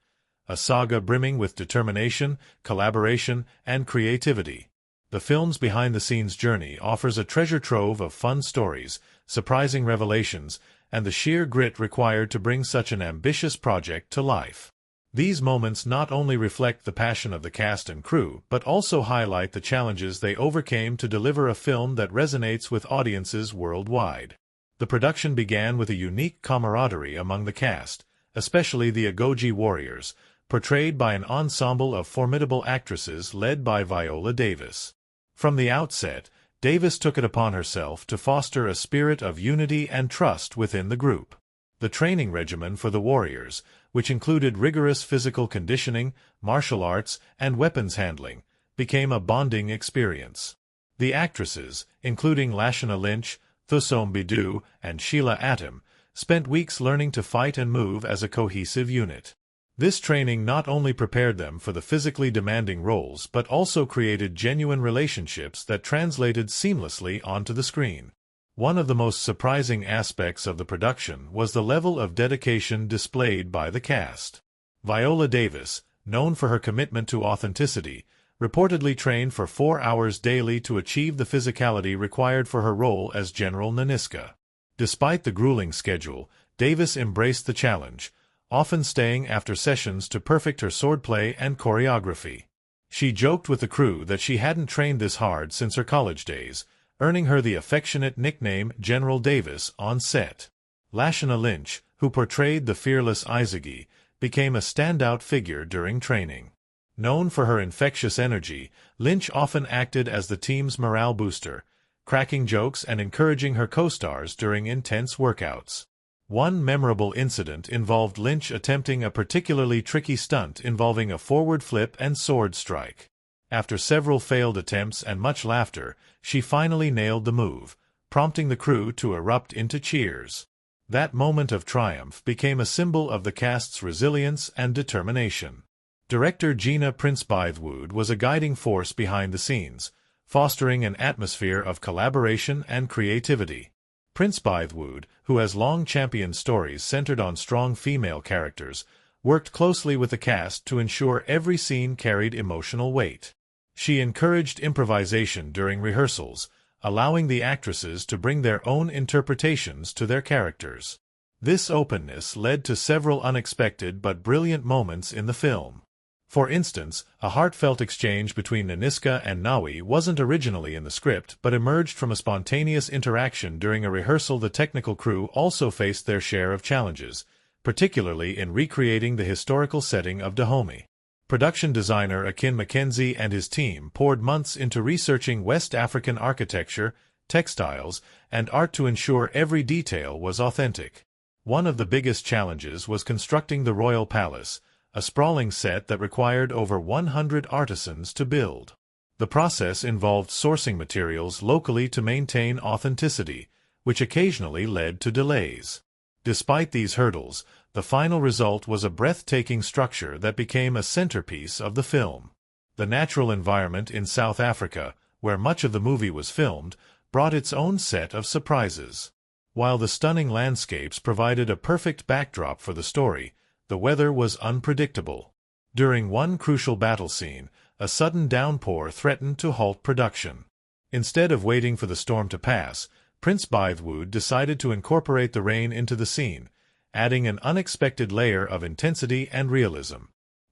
a saga brimming with determination, collaboration, and creativity. The film's behind-the-scenes journey offers a treasure trove of fun stories, surprising revelations, and the sheer grit required to bring such an ambitious project to life. These moments not only reflect the passion of the cast and crew, but also highlight the challenges they overcame to deliver a film that resonates with audiences worldwide. The production began with a unique camaraderie among the cast, especially the Agoji warriors, portrayed by an ensemble of formidable actresses led by Viola Davis. From the outset, Davis took it upon herself to foster a spirit of unity and trust within the group. The training regimen for the warriors, which included rigorous physical conditioning, martial arts, and weapons handling, became a bonding experience. The actresses, including Lashana Lynch, Thuso Mbedu, and Sheila Atom, spent weeks learning to fight and move as a cohesive unit. This training not only prepared them for the physically demanding roles but also created genuine relationships that translated seamlessly onto the screen. One of the most surprising aspects of the production was the level of dedication displayed by the cast. Viola Davis, known for her commitment to authenticity, reportedly trained for 4 hours daily to achieve the physicality required for her role as General Nanisca. Despite the grueling schedule, Davis embraced the challenge, often staying after sessions to perfect her swordplay and choreography. She joked with the crew that she hadn't trained this hard since her college days, earning her the affectionate nickname General Davis on set. Lashana Lynch, who portrayed the fearless Izagi, became a standout figure during training. Known for her infectious energy, Lynch often acted as the team's morale booster, cracking jokes and encouraging her co-stars during intense workouts. One memorable incident involved Lynch attempting a particularly tricky stunt involving a forward flip and sword strike. After several failed attempts and much laughter, she finally nailed the move, prompting the crew to erupt into cheers. That moment of triumph became a symbol of the cast's resilience and determination. Director Gina Prince-Bythewood was a guiding force behind the scenes, fostering an atmosphere of collaboration and creativity. Prince-Bythewood, who has long championed stories centered on strong female characters, worked closely with the cast to ensure every scene carried emotional weight. She encouraged improvisation during rehearsals, allowing the actresses to bring their own interpretations to their characters. This openness led to several unexpected but brilliant moments in the film. For instance, a heartfelt exchange between Nanisca and Nawi wasn't originally in the script but emerged from a spontaneous interaction during a rehearsal. The technical crew also faced their share of challenges, particularly in recreating the historical setting of Dahomey. Production designer Akin Mackenzie and his team poured months into researching West African architecture, textiles, and art to ensure every detail was authentic. One of the biggest challenges was constructing the Royal Palace, a sprawling set that required over 100 artisans to build. The process involved sourcing materials locally to maintain authenticity, which occasionally led to delays. Despite these hurdles, the final result was a breathtaking structure that became a centerpiece of the film. The natural environment in South Africa, where much of the movie was filmed, brought its own set of surprises. While the stunning landscapes provided a perfect backdrop for the story, the weather was unpredictable. During one crucial battle scene, a sudden downpour threatened to halt production. Instead of waiting for the storm to pass, Prince-Bythewood decided to incorporate the rain into the scene, adding an unexpected layer of intensity and realism.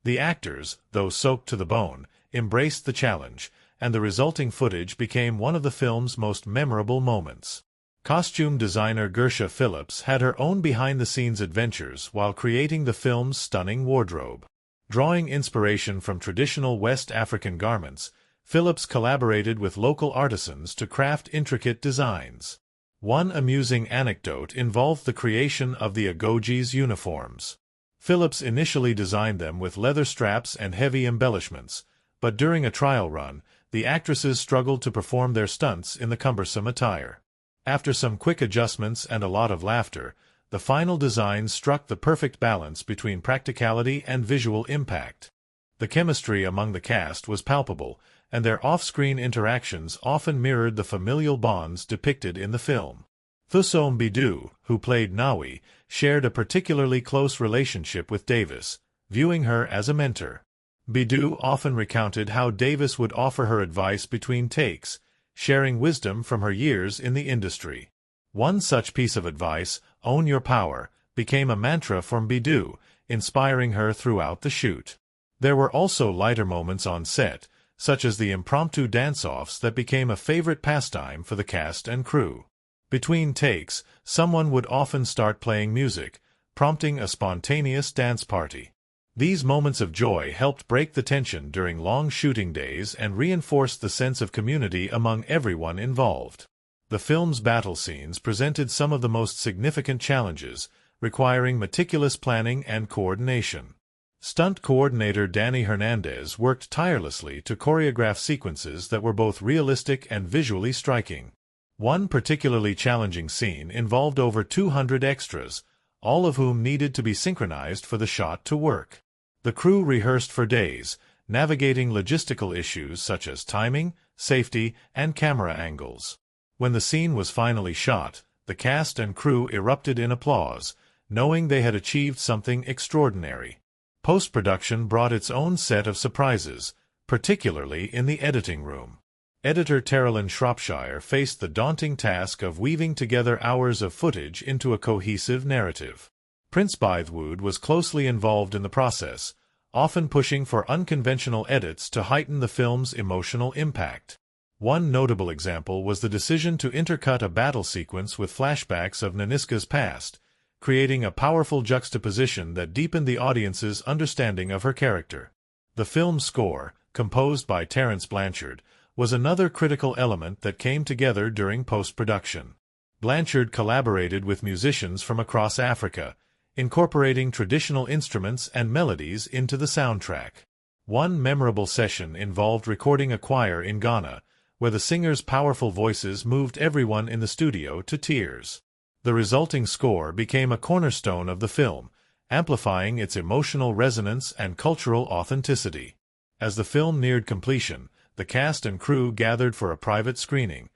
The actors, though soaked to the bone, embraced the challenge, and the resulting footage became one of the film's most memorable moments. Costume designer Gersha Phillips had her own behind-the-scenes adventures while creating the film's stunning wardrobe. Drawing inspiration from traditional West African garments, Phillips collaborated with local artisans to craft intricate designs. One amusing anecdote involved the creation of the Agoji's uniforms. Phillips initially designed them with leather straps and heavy embellishments, but during a trial run, the actresses struggled to perform their stunts in the cumbersome attire. After some quick adjustments and a lot of laughter, the final design struck the perfect balance between practicality and visual impact. The chemistry among the cast was palpable, and their off-screen interactions often mirrored the familial bonds depicted in the film. Thuso Mbedu, who played Nawi, shared a particularly close relationship with Davis, viewing her as a mentor. Mbedu often recounted how Davis would offer her advice between takes, sharing wisdom from her years in the industry. One such piece of advice, "Own your power," became a mantra for Mbedu, inspiring her throughout the shoot. There were also lighter moments on set, such as the impromptu dance-offs that became a favorite pastime for the cast and crew. Between takes, someone would often start playing music, prompting a spontaneous dance party. These moments of joy helped break the tension during long shooting days and reinforced the sense of community among everyone involved. The film's battle scenes presented some of the most significant challenges, requiring meticulous planning and coordination. Stunt coordinator Danny Hernandez worked tirelessly to choreograph sequences that were both realistic and visually striking. One particularly challenging scene involved over 200 extras, all of whom needed to be synchronized for the shot to work. The crew rehearsed for days, navigating logistical issues such as timing, safety, and camera angles. When the scene was finally shot, the cast and crew erupted in applause, knowing they had achieved something extraordinary. Post-production brought its own set of surprises, particularly in the editing room. Editor Terrelyn Shropshire faced the daunting task of weaving together hours of footage into a cohesive narrative. Prince-Bythewood was closely involved in the process, often pushing for unconventional edits to heighten the film's emotional impact. One notable example was the decision to intercut a battle sequence with flashbacks of Nanisca's past, creating a powerful juxtaposition that deepened the audience's understanding of her character. The film's score, composed by Terence Blanchard, was another critical element that came together during post-production. Blanchard collaborated with musicians from across Africa, incorporating traditional instruments and melodies into the soundtrack. One memorable session involved recording a choir in Ghana, where the singers' powerful voices moved everyone in the studio to tears. The resulting score became a cornerstone of the film, amplifying its emotional resonance and cultural authenticity. As the film neared completion, the cast and crew gathered for a private screening,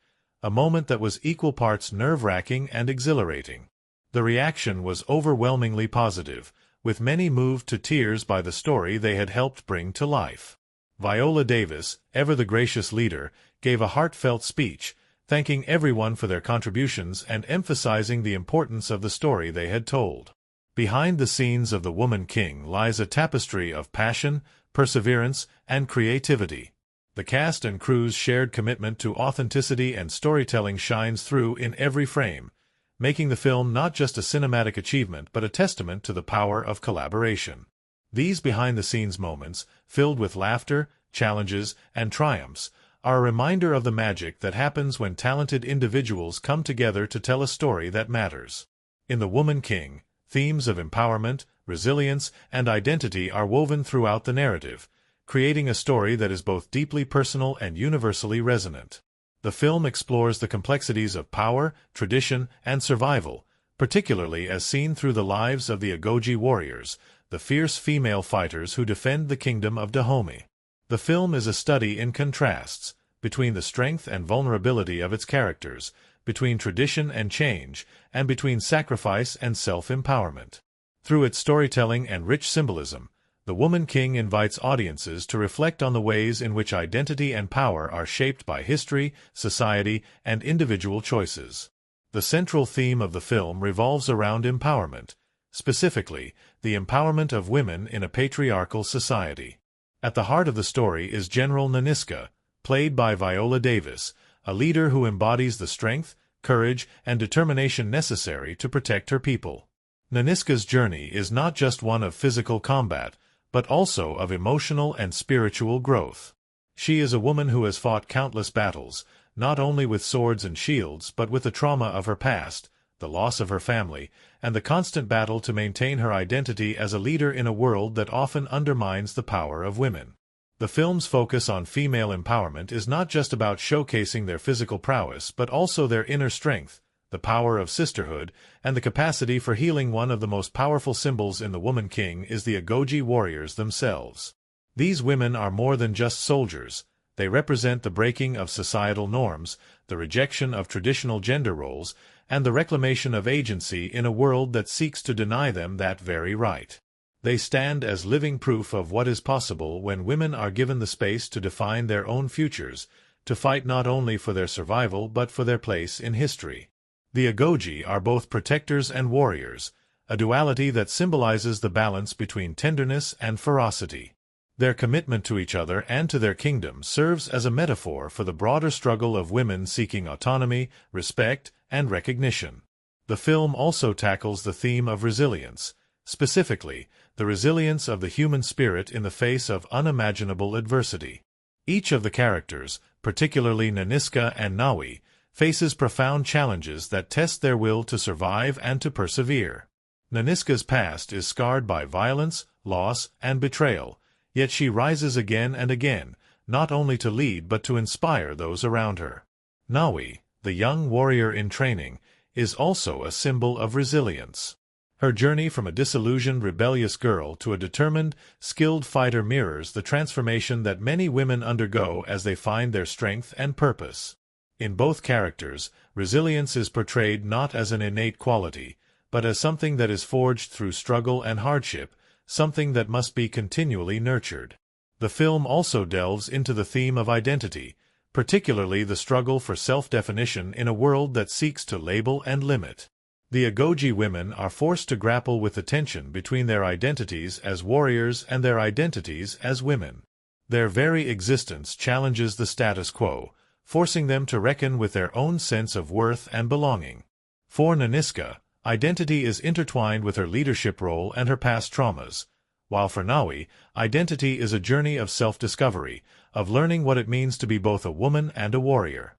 a moment that was equal parts nerve-wracking and exhilarating. The reaction was overwhelmingly positive, with many moved to tears by the story they had helped bring to life. Viola Davis, ever the gracious leader, gave a heartfelt speech, thanking everyone for their contributions and emphasizing the importance of the story they had told. Behind the scenes of The Woman King lies a tapestry of passion, perseverance, and creativity. The cast and crew's shared commitment to authenticity and storytelling shines through in every frame, making the film not just a cinematic achievement but a testament to the power of collaboration. These behind-the-scenes moments, filled with laughter, challenges, and triumphs, are a reminder of the magic that happens when talented individuals come together to tell a story that matters. In The Woman King, themes of empowerment, resilience, and identity are woven throughout the narrative, creating a story that is both deeply personal and universally resonant. The film explores the complexities of power, tradition, and survival, particularly as seen through the lives of the Agoji warriors, the fierce female fighters who defend the kingdom of Dahomey. The film is a study in contrasts, between the strength and vulnerability of its characters, between tradition and change, and between sacrifice and self-empowerment. Through its storytelling and rich symbolism, The Woman King invites audiences to reflect on the ways in which identity and power are shaped by history, society, and individual choices. The central theme of the film revolves around empowerment, specifically, the empowerment of women in a patriarchal society. At the heart of the story is General Nanisca, played by Viola Davis, a leader who embodies the strength, courage, and determination necessary to protect her people. Nanisca's journey is not just one of physical combat, but also of emotional and spiritual growth. She is a woman who has fought countless battles, not only with swords and shields but with the trauma of her past, the loss of her family, and the constant battle to maintain her identity as a leader in a world that often undermines the power of women. The film's focus on female empowerment is not just about showcasing their physical prowess but also their inner strength, the power of sisterhood, and the capacity for healing. One of the most powerful symbols in The Woman King is the Agoji warriors themselves. These women are more than just soldiers. They represent the breaking of societal norms, the rejection of traditional gender roles, and the reclamation of agency in a world that seeks to deny them that very right. They stand as living proof of what is possible when women are given the space to define their own futures, to fight not only for their survival but for their place in history. The Agoge are both protectors and warriors, a duality that symbolizes the balance between tenderness and ferocity. Their commitment to each other and to their kingdom serves as a metaphor for the broader struggle of women seeking autonomy, respect, and recognition. The film also tackles the theme of resilience, specifically, the resilience of the human spirit in the face of unimaginable adversity. Each of the characters, particularly Nanisca and Nawi, faces profound challenges that test their will to survive and to persevere. Nanisca's past is scarred by violence, loss, and betrayal, yet she rises again and again, not only to lead but to inspire those around her. Nawi, the young warrior in training, is also a symbol of resilience. Her journey from a disillusioned, rebellious girl to a determined, skilled fighter mirrors the transformation that many women undergo as they find their strength and purpose. In both characters, resilience is portrayed not as an innate quality, but as something that is forged through struggle and hardship, something that must be continually nurtured. The film also delves into the theme of identity, particularly the struggle for self-definition in a world that seeks to label and limit. The Agoge women are forced to grapple with the tension between their identities as warriors and their identities as women. Their very existence challenges the status quo, forcing them to reckon with their own sense of worth and belonging. For Nanisca, identity is intertwined with her leadership role and her past traumas, while for Nawi, identity is a journey of self-discovery, of learning what it means to be both a woman and a warrior.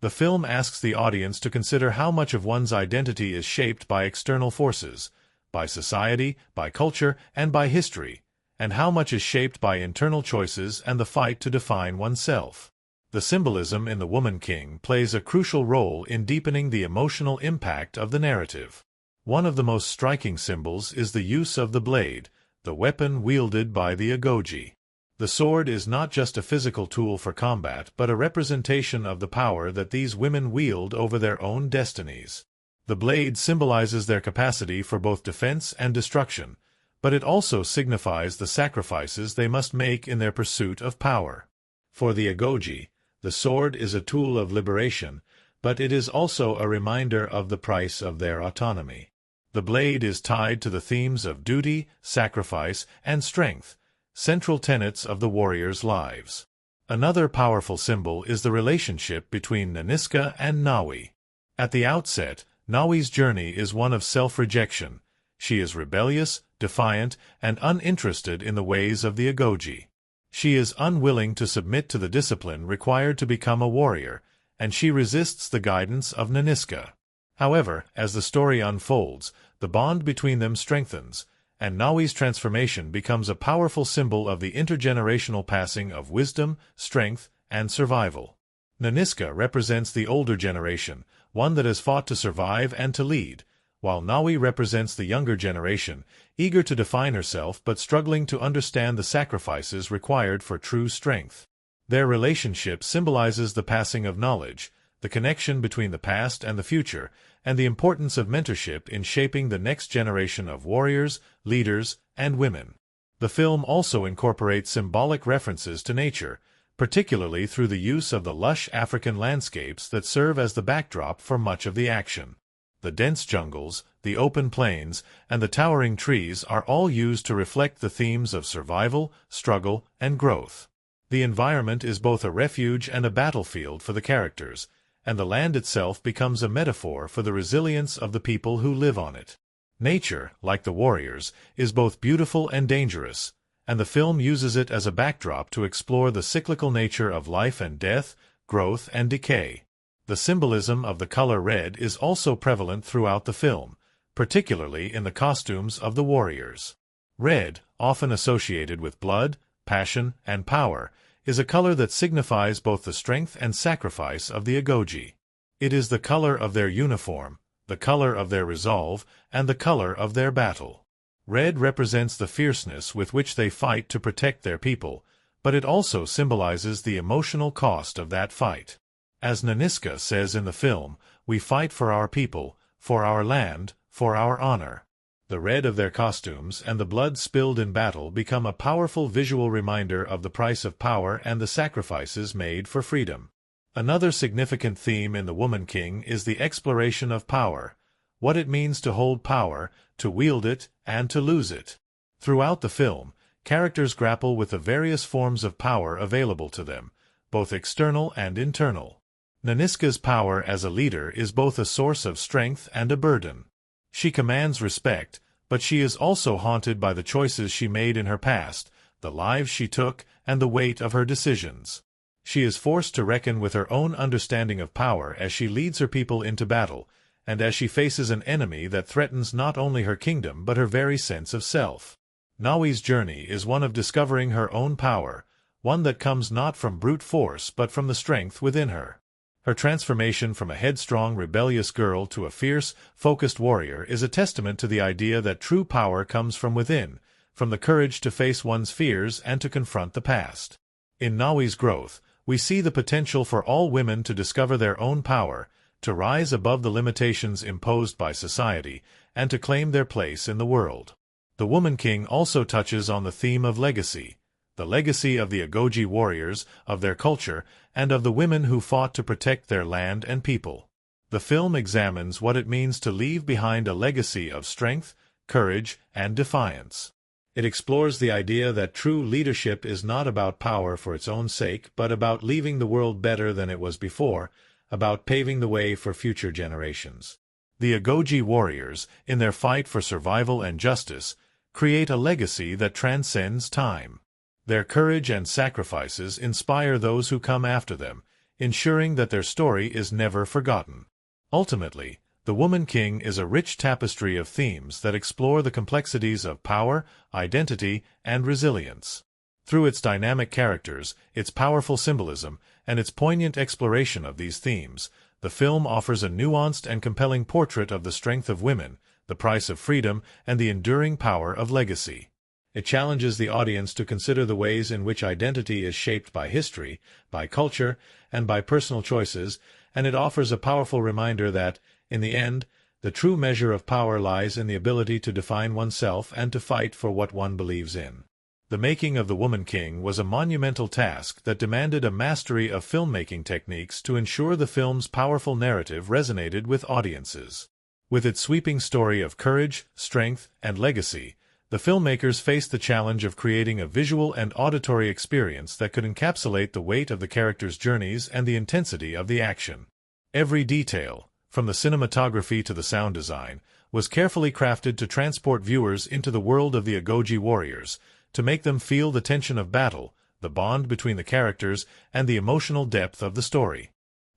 The film asks the audience to consider how much of one's identity is shaped by external forces, by society, by culture, and by history, and how much is shaped by internal choices and the fight to define oneself. The symbolism in The Woman King plays a crucial role in deepening the emotional impact of the narrative. One of the most striking symbols is the use of the blade, the weapon wielded by the Agoge. The sword is not just a physical tool for combat but a representation of the power that these women wield over their own destinies. The blade symbolizes their capacity for both defense and destruction, but it also signifies the sacrifices they must make in their pursuit of power. For the Agoge, the sword is a tool of liberation, but it is also a reminder of the price of their autonomy. The blade is tied to the themes of duty, sacrifice, and strength, central tenets of the warriors' lives. Another powerful symbol is the relationship between Nanisca and Nawi. At the outset, Nawi's journey is one of self-rejection. She is rebellious, defiant, and uninterested in the ways of the Agoge. She is unwilling to submit to the discipline required to become a warrior, and she resists the guidance of Nanisca. However, as the story unfolds, the bond between them strengthens, and Nawi's transformation becomes a powerful symbol of the intergenerational passing of wisdom, strength, and survival. Nanisca represents the older generation, one that has fought to survive and to lead, while Nawi represents the younger generation, eager to define herself but struggling to understand the sacrifices required for true strength. Their relationship symbolizes the passing of knowledge, the connection between the past and the future, and the importance of mentorship in shaping the next generation of warriors, leaders, and women. The film also incorporates symbolic references to nature, particularly through the use of the lush African landscapes that serve as the backdrop for much of the action. The dense jungles, the open plains, and the towering trees are all used to reflect the themes of survival, struggle, and growth. The environment is both a refuge and a battlefield for the characters, and the land itself becomes a metaphor for the resilience of the people who live on it. Nature, like the warriors, is both beautiful and dangerous, and the film uses it as a backdrop to explore the cyclical nature of life and death, growth and decay. The symbolism of the color red is also prevalent throughout the film, particularly in the costumes of the warriors. Red, often associated with blood, passion, and power, is a color that signifies both the strength and sacrifice of the Agoge. It is the color of their uniform, the color of their resolve, and the color of their battle. Red represents the fierceness with which they fight to protect their people, but it also symbolizes the emotional cost of that fight. As Nanisca says in the film, we fight for our people, for our land, for our honor. The red of their costumes and the blood spilled in battle become a powerful visual reminder of the price of power and the sacrifices made for freedom. Another significant theme in The Woman King is the exploration of power, what it means to hold power, to wield it, and to lose it. Throughout the film, characters grapple with the various forms of power available to them, both external and internal. Nanisca's power as a leader is both a source of strength and a burden. She commands respect, but she is also haunted by the choices she made in her past, the lives she took, and the weight of her decisions. She is forced to reckon with her own understanding of power as she leads her people into battle, and as she faces an enemy that threatens not only her kingdom but her very sense of self. Nawi's journey is one of discovering her own power, one that comes not from brute force but from the strength within her. Her transformation from a headstrong, rebellious girl to a fierce, focused warrior is a testament to the idea that true power comes from within, from the courage to face one's fears and to confront the past. In Nawi's growth, we see the potential for all women to discover their own power, to rise above the limitations imposed by society, and to claim their place in the world. The Woman King also touches on the theme of legacy, the legacy of the Agoji warriors, of their culture, and of the women who fought to protect their land and people. The film examines what it means to leave behind a legacy of strength, courage, and defiance. It explores the idea that true leadership is not about power for its own sake, but about leaving the world better than it was before, about paving the way for future generations. The Agoji warriors, in their fight for survival and justice, create a legacy that transcends time. Their courage and sacrifices inspire those who come after them, ensuring that their story is never forgotten. Ultimately, The Woman King is a rich tapestry of themes that explore the complexities of power, identity, and resilience. Through its dynamic characters, its powerful symbolism, and its poignant exploration of these themes, the film offers a nuanced and compelling portrait of the strength of women, the price of freedom, and the enduring power of legacy. It challenges the audience to consider the ways in which identity is shaped by history, by culture, and by personal choices, and it offers a powerful reminder that, in the end, the true measure of power lies in the ability to define oneself and to fight for what one believes in. The making of The Woman King was a monumental task that demanded a mastery of filmmaking techniques to ensure the film's powerful narrative resonated with audiences. With its sweeping story of courage, strength, and legacy, the filmmakers faced the challenge of creating a visual and auditory experience that could encapsulate the weight of the characters' journeys and the intensity of the action. Every detail, from the cinematography to the sound design, was carefully crafted to transport viewers into the world of the Agoji warriors, to make them feel the tension of battle, the bond between the characters, and the emotional depth of the story.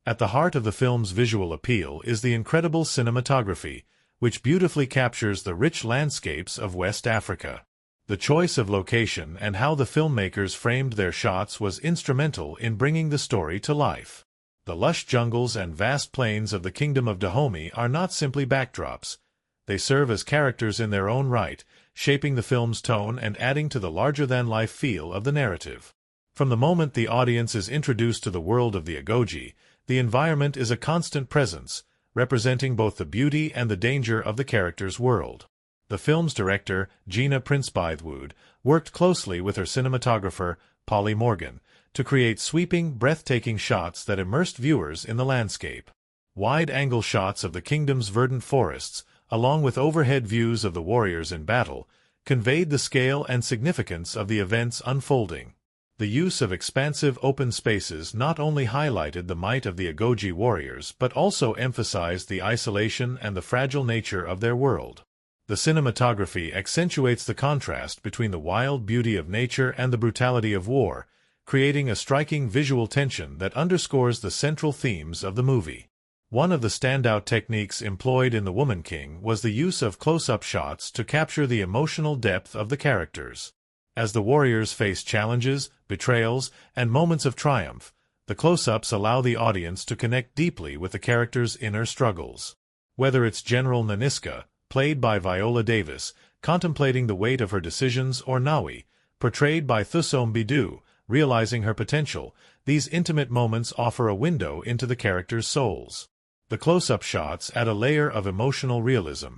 At the heart of the film's visual appeal is the incredible cinematography, which beautifully captures the rich landscapes of West Africa. The choice of location and how the filmmakers framed their shots was instrumental in bringing the story to life. The lush jungles and vast plains of the Kingdom of Dahomey are not simply backdrops. They serve as characters in their own right, shaping the film's tone and adding to the larger-than-life feel of the narrative. From the moment the audience is introduced to the world of the Agoji, the environment is a constant presence, representing both the beauty and the danger of the character's world. The film's director, Gina Prince-Bythewood, worked closely with her cinematographer, Polly Morgan, to create sweeping, breathtaking shots that immersed viewers in the landscape. Wide-angle shots of the kingdom's verdant forests, along with overhead views of the warriors in battle, conveyed the scale and significance of the events unfolding. The use of expansive open spaces not only highlighted the might of the Agoji warriors but also emphasized the isolation and the fragile nature of their world. The cinematography accentuates the contrast between the wild beauty of nature and the brutality of war, creating a striking visual tension that underscores the central themes of the movie. One of the standout techniques employed in The Woman King was the use of close-up shots to capture the emotional depth of the characters. As the warriors face challenges, betrayals, and moments of triumph, the close-ups allow the audience to connect deeply with the characters' inner struggles. Whether it's General Nanisca, played by Viola Davis, contemplating the weight of her decisions, or Nawi, portrayed by Thuso Mbedu, realizing her potential, these intimate moments offer a window into the characters' souls. The close-up shots add a layer of emotional realism,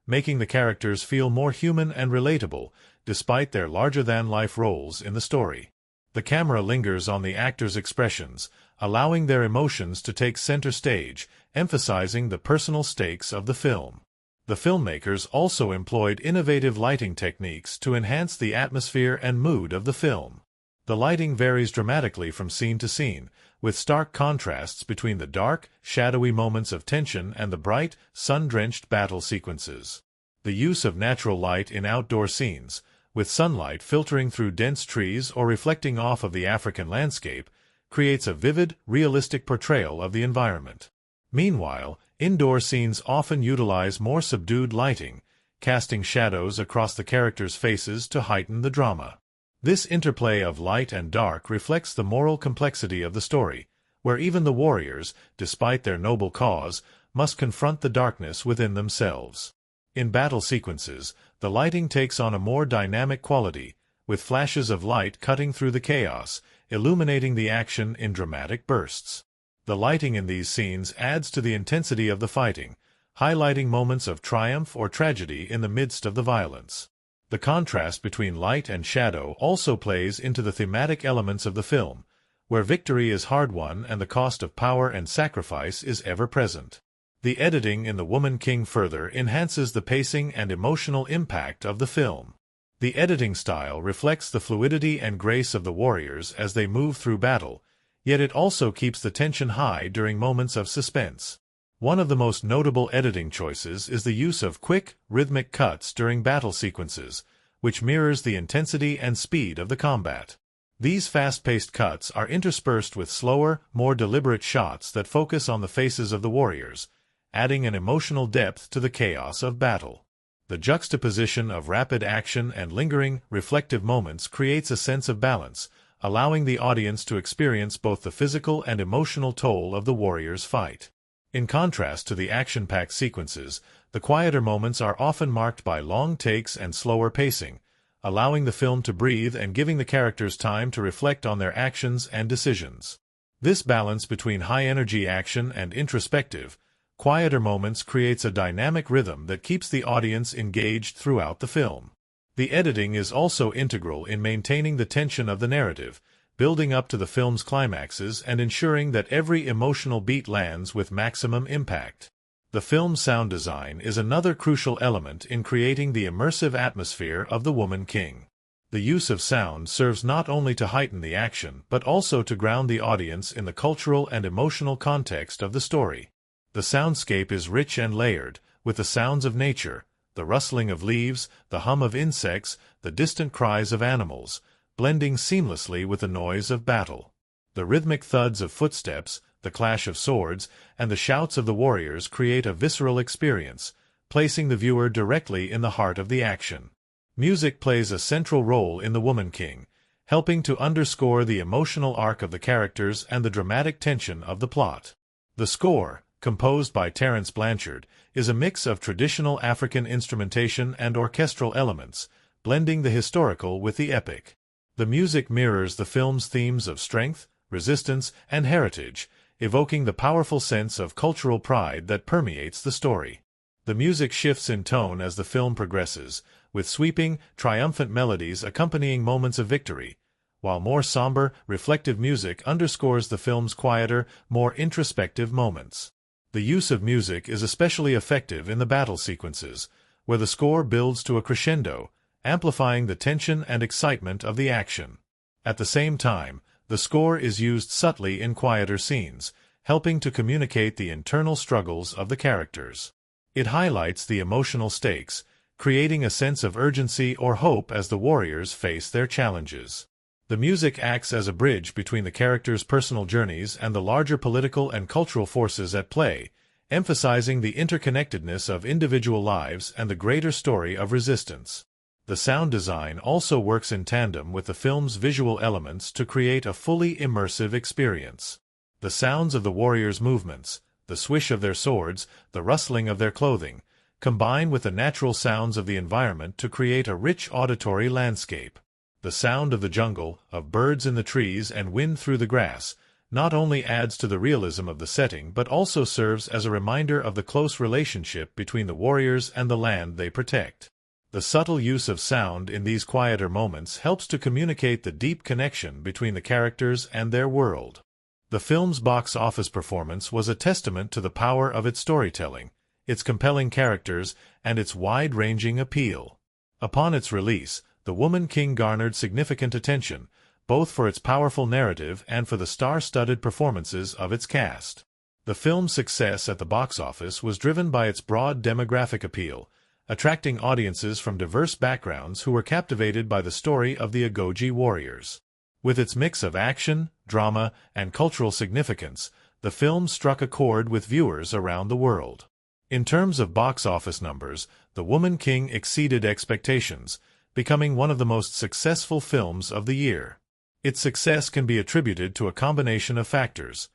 making the characters feel more human and relatable, despite their larger-than-life roles in the story. The camera lingers on the actors' expressions, allowing their emotions to take center stage, emphasizing the personal stakes of the film. The filmmakers also employed innovative lighting techniques to enhance the atmosphere and mood of the film. The lighting varies dramatically from scene to scene, with stark contrasts between the dark, shadowy moments of tension and the bright, sun-drenched battle sequences. The use of natural light in outdoor scenes, with sunlight filtering through dense trees or reflecting off of the African landscape, creates a vivid, realistic portrayal of the environment. Meanwhile, indoor scenes often utilize more subdued lighting, casting shadows across the characters' faces to heighten the drama. This interplay of light and dark reflects the moral complexity of the story, where even the warriors, despite their noble cause, must confront the darkness within themselves. In battle sequences, the lighting takes on a more dynamic quality, with flashes of light cutting through the chaos, illuminating the action in dramatic bursts. The lighting in these scenes adds to the intensity of the fighting, highlighting moments of triumph or tragedy in the midst of the violence. The contrast between light and shadow also plays into the thematic elements of the film, where victory is hard-won and the cost of power and sacrifice is ever present. The editing in The Woman King further enhances the pacing and emotional impact of the film. The editing style reflects the fluidity and grace of the warriors as they move through battle, yet it also keeps the tension high during moments of suspense. One of the most notable editing choices is the use of quick, rhythmic cuts during battle sequences, which mirrors the intensity and speed of the combat. These fast-paced cuts are interspersed with slower, more deliberate shots that focus on the faces of the warriors, adding an emotional depth to the chaos of battle. The juxtaposition of rapid action and lingering, reflective moments creates a sense of balance, allowing the audience to experience both the physical and emotional toll of the warriors' fight. In contrast to the action-packed sequences, the quieter moments are often marked by long takes and slower pacing, allowing the film to breathe and giving the characters time to reflect on their actions and decisions. This balance between high-energy action and introspective, quieter moments creates a dynamic rhythm that keeps the audience engaged throughout the film. The editing is also integral in maintaining the tension of the narrative, building up to the film's climaxes and ensuring that every emotional beat lands with maximum impact. The film's sound design is another crucial element in creating the immersive atmosphere of The Woman King. The use of sound serves not only to heighten the action but also to ground the audience in the cultural and emotional context of the story. The soundscape is rich and layered, with the sounds of nature, the rustling of leaves, the hum of insects, the distant cries of animals, blending seamlessly with the noise of battle. The rhythmic thuds of footsteps, the clash of swords, and the shouts of the warriors create a visceral experience, placing the viewer directly in the heart of the action. Music plays a central role in The Woman King, helping to underscore the emotional arc of the characters and the dramatic tension of the plot. The score, composed by Terence Blanchard, is a mix of traditional African instrumentation and orchestral elements, blending the historical with the epic. The music mirrors the film's themes of strength, resistance, and heritage, evoking the powerful sense of cultural pride that permeates the story. The music shifts in tone as the film progresses, with sweeping, triumphant melodies accompanying moments of victory, while more somber, reflective music underscores the film's quieter, more introspective moments. The use of music is especially effective in the battle sequences, where the score builds to a crescendo, amplifying the tension and excitement of the action. At the same time, the score is used subtly in quieter scenes, helping to communicate the internal struggles of the characters. It highlights the emotional stakes, creating a sense of urgency or hope as the warriors face their challenges. The music acts as a bridge between the characters' personal journeys and the larger political and cultural forces at play, emphasizing the interconnectedness of individual lives and the greater story of resistance. The sound design also works in tandem with the film's visual elements to create a fully immersive experience. The sounds of the warriors' movements, the swish of their swords, the rustling of their clothing, combine with the natural sounds of the environment to create a rich auditory landscape. The sound of the jungle, of birds in the trees and wind through the grass, not only adds to the realism of the setting but also serves as a reminder of the close relationship between the warriors and the land they protect. The subtle use of sound in these quieter moments helps to communicate the deep connection between the characters and their world. The film's box office performance was a testament to the power of its storytelling, its compelling characters, and its wide-ranging appeal. Upon its release, The Woman King garnered significant attention, both for its powerful narrative and for the star-studded performances of its cast. The film's success at the box office was driven by its broad demographic appeal, attracting audiences from diverse backgrounds who were captivated by the story of the Agoge warriors. With its mix of action, drama, and cultural significance, the film struck a chord with viewers around the world. In terms of box office numbers, The Woman King exceeded expectations, becoming one of the most successful films of the year. Its success can be attributed to a combination of factors: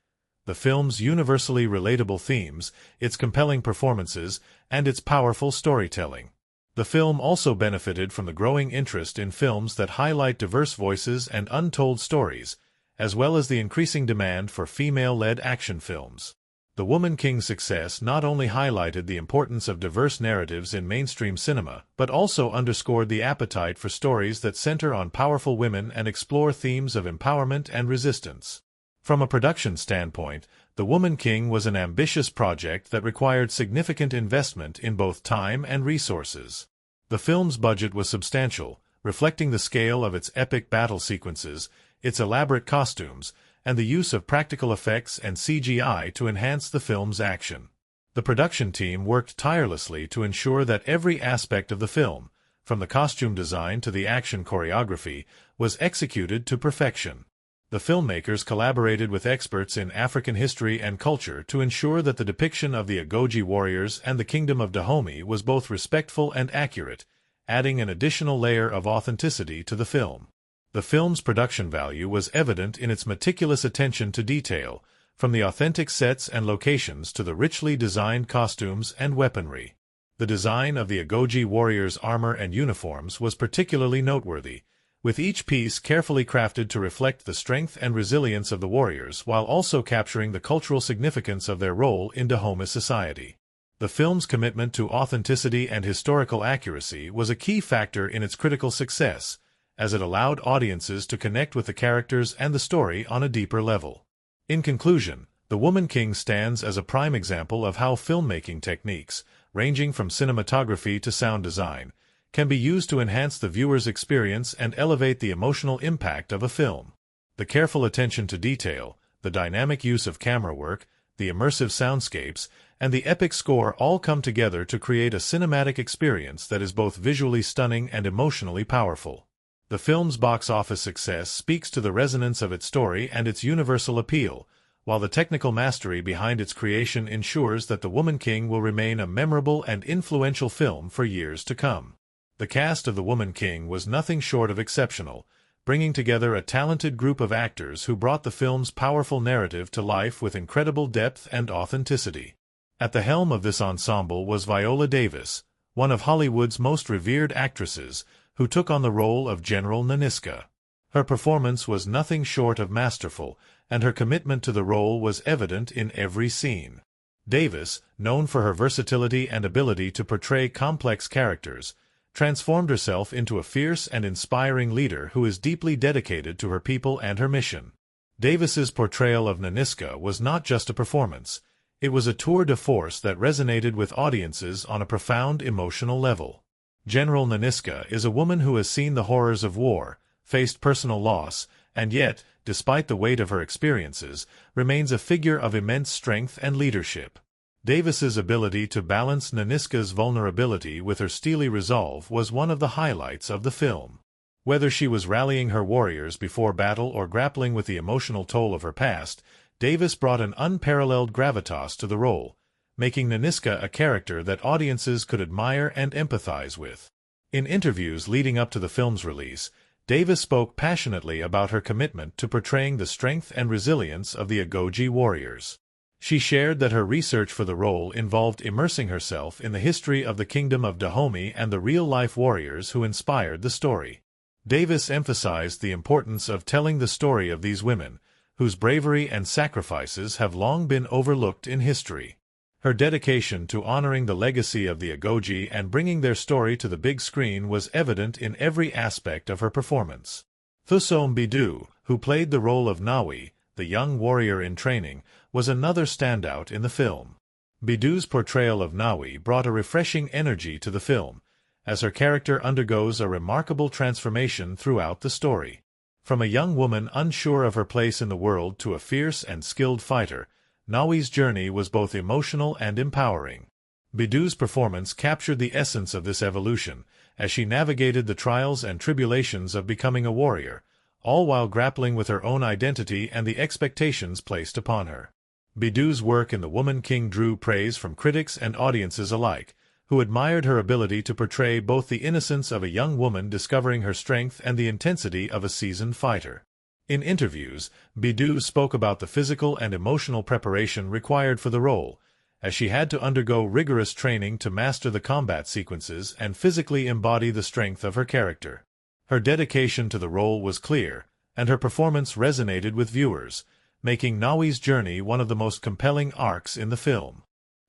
the film's universally relatable themes, its compelling performances, and its powerful storytelling. The film also benefited from the growing interest in films that highlight diverse voices and untold stories, as well as the increasing demand for female-led action films. The Woman King's success not only highlighted the importance of diverse narratives in mainstream cinema, but also underscored the appetite for stories that center on powerful women and explore themes of empowerment and resistance. From a production standpoint, The Woman King was an ambitious project that required significant investment in both time and resources. The film's budget was substantial, reflecting the scale of its epic battle sequences, its elaborate costumes, and the use of practical effects and CGI to enhance the film's action. The production team worked tirelessly to ensure that every aspect of the film, from the costume design to the action choreography, was executed to perfection. The filmmakers collaborated with experts in African history and culture to ensure that the depiction of the Agoge warriors and the Kingdom of Dahomey was both respectful and accurate, adding an additional layer of authenticity to the film. The film's production value was evident in its meticulous attention to detail, from the authentic sets and locations to the richly designed costumes and weaponry. The design of the Agoge warriors' armor and uniforms was particularly noteworthy, with each piece carefully crafted to reflect the strength and resilience of the warriors while also capturing the cultural significance of their role in Dahomey society. The film's commitment to authenticity and historical accuracy was a key factor in its critical success, as it allowed audiences to connect with the characters and the story on a deeper level. In conclusion, The Woman King stands as a prime example of how filmmaking techniques, ranging from cinematography to sound design, can be used to enhance the viewer's experience and elevate the emotional impact of a film. The careful attention to detail, the dynamic use of camera work, the immersive soundscapes, and the epic score all come together to create a cinematic experience that is both visually stunning and emotionally powerful. The film's box office success speaks to the resonance of its story and its universal appeal, while the technical mastery behind its creation ensures that The Woman King will remain a memorable and influential film for years to come. The cast of The Woman King was nothing short of exceptional, bringing together a talented group of actors who brought the film's powerful narrative to life with incredible depth and authenticity. At the helm of this ensemble was Viola Davis, one of Hollywood's most revered actresses, who took on the role of General Nanisca. Her performance was nothing short of masterful, and her commitment to the role was evident in every scene. Davis, known for her versatility and ability to portray complex characters, transformed herself into a fierce and inspiring leader who is deeply dedicated to her people and her mission. Davis's portrayal of Nanisca was not just a performance. It was a tour de force that resonated with audiences on a profound emotional level. General Nanisca is a woman who has seen the horrors of war, faced personal loss, and yet, despite the weight of her experiences, remains a figure of immense strength and leadership. Davis's ability to balance Nanisca's vulnerability with her steely resolve was one of the highlights of the film. Whether she was rallying her warriors before battle or grappling with the emotional toll of her past, Davis brought an unparalleled gravitas to the role, making Nanisca a character that audiences could admire and empathize with. In interviews leading up to the film's release, Davis spoke passionately about her commitment to portraying the strength and resilience of the Agoge warriors. She shared that her research for the role involved immersing herself in the history of the Kingdom of Dahomey and the real-life warriors who inspired the story. Davis emphasized the importance of telling the story of these women, whose bravery and sacrifices have long been overlooked in history. Her dedication to honoring the legacy of the Agoji and bringing their story to the big screen was evident in every aspect of her performance. Thuso Mbedu, who played the role of Nawi, the young warrior in training, was another standout in the film. Mbedu's portrayal of Nawi brought a refreshing energy to the film, as her character undergoes a remarkable transformation throughout the story. From a young woman unsure of her place in the world to a fierce and skilled fighter, Nawi's journey was both emotional and empowering. Mbedu's performance captured the essence of this evolution, as she navigated the trials and tribulations of becoming a warrior, all while grappling with her own identity and the expectations placed upon her. Mbedu's work in The Woman King drew praise from critics and audiences alike, who admired her ability to portray both the innocence of a young woman discovering her strength and the intensity of a seasoned fighter. In interviews, Mbedu spoke about the physical and emotional preparation required for the role, as she had to undergo rigorous training to master the combat sequences and physically embody the strength of her character. Her dedication to the role was clear, and her performance resonated with viewers, making Nawi's journey one of the most compelling arcs in the film.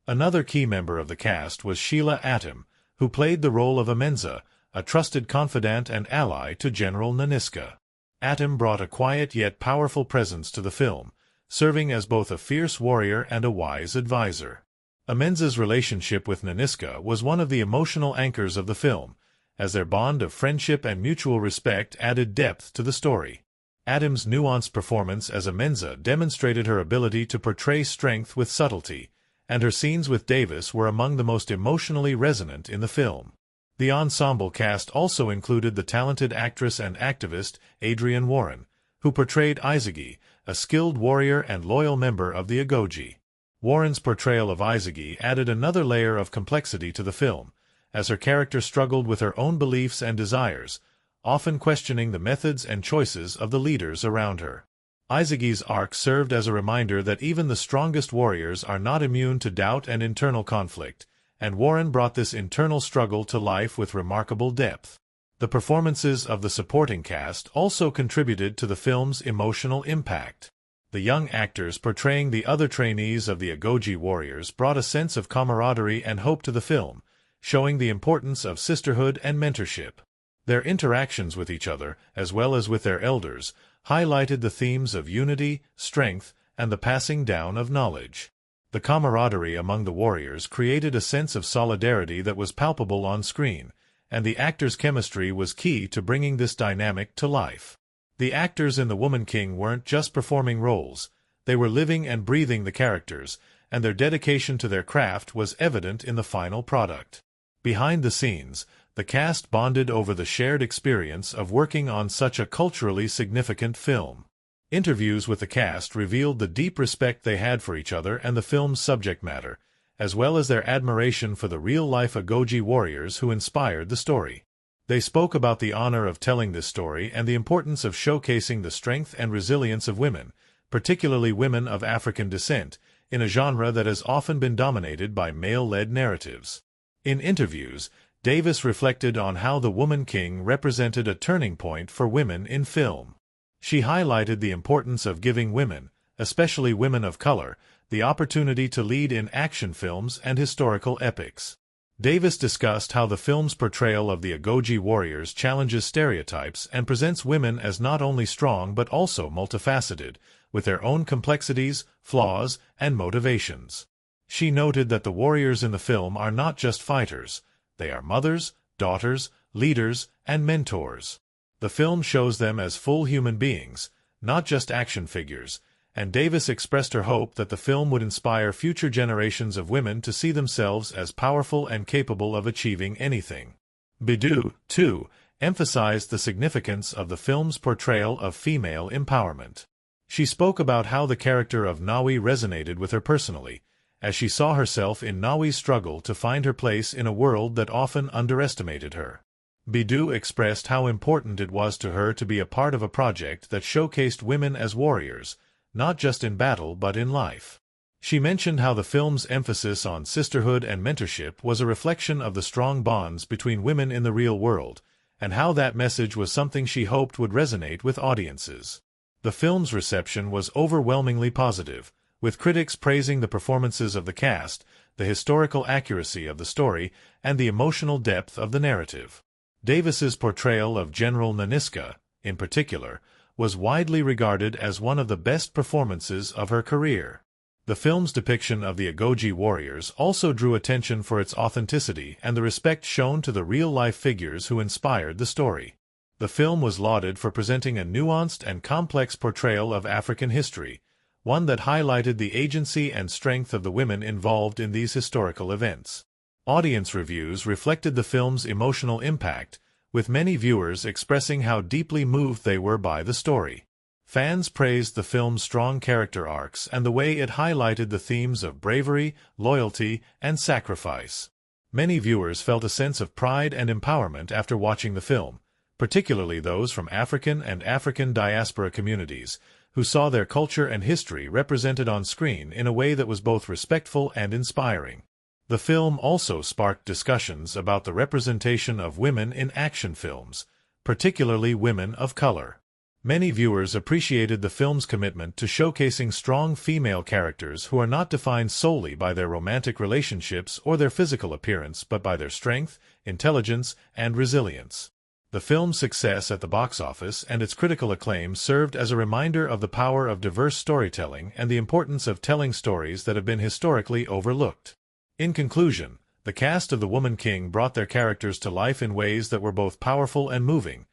Another key member of the cast was Sheila Atom, who played the role of Amenza, a trusted confidant and ally to General Nanisca. Atom brought a quiet yet powerful presence to the film, serving as both a fierce warrior and a wise advisor. Amenza's relationship with Nanisca was one of the emotional anchors of the film, as their bond of friendship and mutual respect added depth to the story. Atom's nuanced performance as Amenza demonstrated her ability to portray strength with subtlety, and her scenes with Davis were among the most emotionally resonant in the film. The ensemble cast also included the talented actress and activist Adrienne Warren, who portrayed Izagi, a skilled warrior and loyal member of the Agoji. Warren's portrayal of Izagi added another layer of complexity to the film, as her character struggled with her own beliefs and desires, often questioning the methods and choices of the leaders around her. Izagi's arc served as a reminder that even the strongest warriors are not immune to doubt and internal conflict, and Warren brought this internal struggle to life with remarkable depth. The performances of the supporting cast also contributed to the film's emotional impact. The young actors portraying the other trainees of the Agoji warriors brought a sense of camaraderie and hope to the film, showing the importance of sisterhood and mentorship. Their interactions with each other, as well as with their elders, highlighted the themes of unity, strength, and the passing down of knowledge. The camaraderie among the warriors created a sense of solidarity that was palpable on screen, and the actors' chemistry was key to bringing this dynamic to life. The actors in The Woman King weren't just performing roles, they were living and breathing the characters, and their dedication to their craft was evident in the final product. Behind the scenes, the cast bonded over the shared experience of working on such a culturally significant film. Interviews with the cast revealed the deep respect they had for each other and the film's subject matter, as well as their admiration for the real-life Agoji warriors who inspired the story. They spoke about the honor of telling this story and the importance of showcasing the strength and resilience of women, particularly women of African descent, in a genre that has often been dominated by male-led narratives. In interviews, Davis reflected on how The Woman King represented a turning point for women in film. She highlighted the importance of giving women, especially women of color, the opportunity to lead in action films and historical epics. Davis discussed how the film's portrayal of the Agoji warriors challenges stereotypes and presents women as not only strong but also multifaceted, with their own complexities, flaws, and motivations. She noted that the warriors in the film are not just fighters, they are mothers, daughters, leaders, and mentors. The film shows them as full human beings, not just action figures, and Davis expressed her hope that the film would inspire future generations of women to see themselves as powerful and capable of achieving anything. Mbedu, too, emphasized the significance of the film's portrayal of female empowerment. She spoke about how the character of Nawi resonated with her personally, as she saw herself in Nawi's struggle to find her place in a world that often underestimated her. Mbedu expressed how important it was to her to be a part of a project that showcased women as warriors, not just in battle but in life. She mentioned how the film's emphasis on sisterhood and mentorship was a reflection of the strong bonds between women in the real world, and how that message was something she hoped would resonate with audiences. The film's reception was overwhelmingly positive, with critics praising the performances of the cast, the historical accuracy of the story, and the emotional depth of the narrative. Davis's portrayal of General Nanisca, in particular, was widely regarded as one of the best performances of her career. The film's depiction of the Agoge warriors also drew attention for its authenticity and the respect shown to the real-life figures who inspired the story. The film was lauded for presenting a nuanced and complex portrayal of African history, one that highlighted the agency and strength of the women involved in these historical events. Audience reviews reflected the film's emotional impact, with many viewers expressing how deeply moved they were by the story. Fans praised the film's strong character arcs and the way it highlighted the themes of bravery, loyalty, and sacrifice. Many viewers felt a sense of pride and empowerment after watching the film, particularly those from African and African diaspora communities, who saw their culture and history represented on screen in a way that was both respectful and inspiring. The film also sparked discussions about the representation of women in action films, particularly women of color. Many viewers appreciated the film's commitment to showcasing strong female characters who are not defined solely by their romantic relationships or their physical appearance but by their strength, intelligence, and resilience. The film's success at the box office and its critical acclaim served as a reminder of the power of diverse storytelling and the importance of telling stories that have been historically overlooked. In conclusion, the cast of The Woman King brought their characters to life in ways that were both powerful and moving,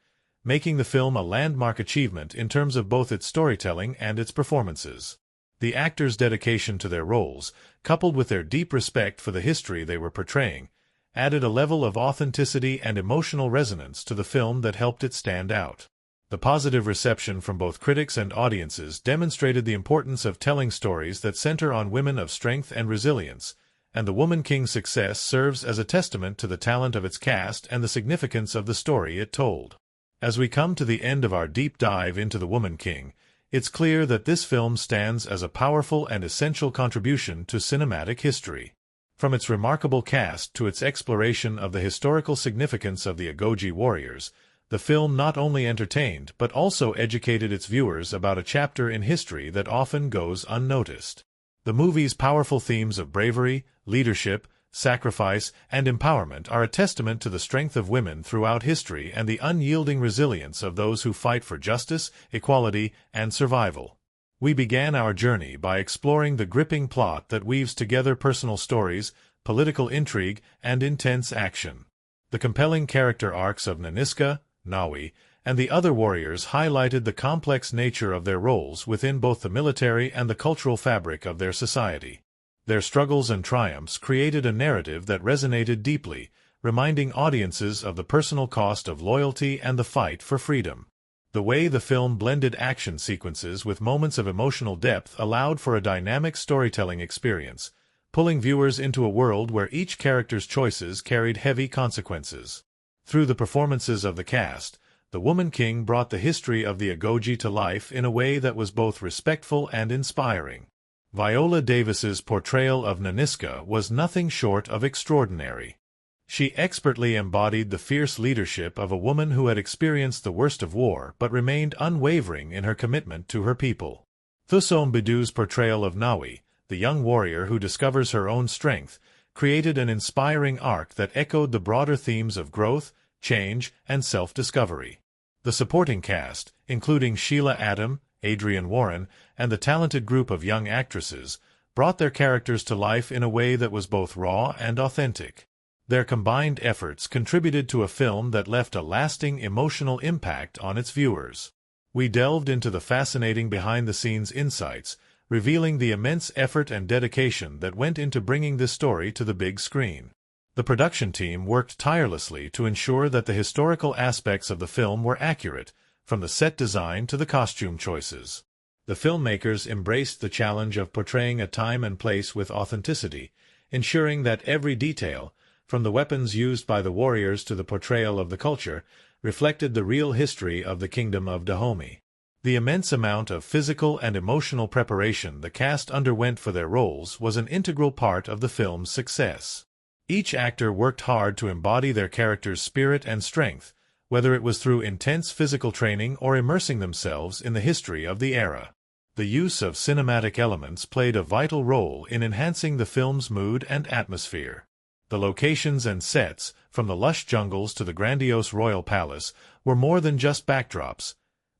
making the film a landmark achievement in terms of both its storytelling and its performances. The actors' dedication to their roles, coupled with their deep respect for the history they were portraying, added a level of authenticity and emotional resonance to the film that helped it stand out. The positive reception from both critics and audiences demonstrated the importance of telling stories that center on women of strength and resilience, and The Woman King's success serves as a testament to the talent of its cast and the significance of the story it told. As we come to the end of our deep dive into The Woman King, it's clear that this film stands as a powerful and essential contribution to cinematic history. From its remarkable cast to its exploration of the historical significance of the Agoge warriors, the film not only entertained but also educated its viewers about a chapter in history that often goes unnoticed. The movie's powerful themes of bravery, leadership, sacrifice, and empowerment are a testament to the strength of women throughout history and the unyielding resilience of those who fight for justice, equality, and survival. We began our journey by exploring the gripping plot that weaves together personal stories, political intrigue, and intense action. The compelling character arcs of Nanisca, Nawi, and the other warriors highlighted the complex nature of their roles within both the military and the cultural fabric of their society. Their struggles and triumphs created a narrative that resonated deeply, reminding audiences of the personal cost of loyalty and the fight for freedom. The way the film blended action sequences with moments of emotional depth allowed for a dynamic storytelling experience, pulling viewers into a world where each character's choices carried heavy consequences. Through the performances of the cast, The Woman King brought the history of the Agoge to life in a way that was both respectful and inspiring. Viola Davis's portrayal of Nanisca was nothing short of extraordinary. She expertly embodied the fierce leadership of a woman who had experienced the worst of war but remained unwavering in her commitment to her people. Thuso Mbedu's portrayal of Nawi, the young warrior who discovers her own strength, created an inspiring arc that echoed the broader themes of growth, change, and self-discovery. The supporting cast, including Sheila Adam, Adrienne Warren, and the talented group of young actresses, brought their characters to life in a way that was both raw and authentic. Their combined efforts contributed to a film that left a lasting emotional impact on its viewers. We delved into the fascinating behind-the-scenes insights, revealing the immense effort and dedication that went into bringing this story to the big screen. The production team worked tirelessly to ensure that the historical aspects of the film were accurate, from the set design to the costume choices. The filmmakers embraced the challenge of portraying a time and place with authenticity, ensuring that every detail, from the weapons used by the warriors to the portrayal of the culture, reflected the real history of the Kingdom of Dahomey. The immense amount of physical and emotional preparation the cast underwent for their roles was an integral part of the film's success. Each actor worked hard to embody their character's spirit and strength, whether it was through intense physical training or immersing themselves in the history of the era. The use of cinematic elements played a vital role in enhancing the film's mood and atmosphere. The locations and sets, from the lush jungles to the grandiose royal palace, were more than just backdrops.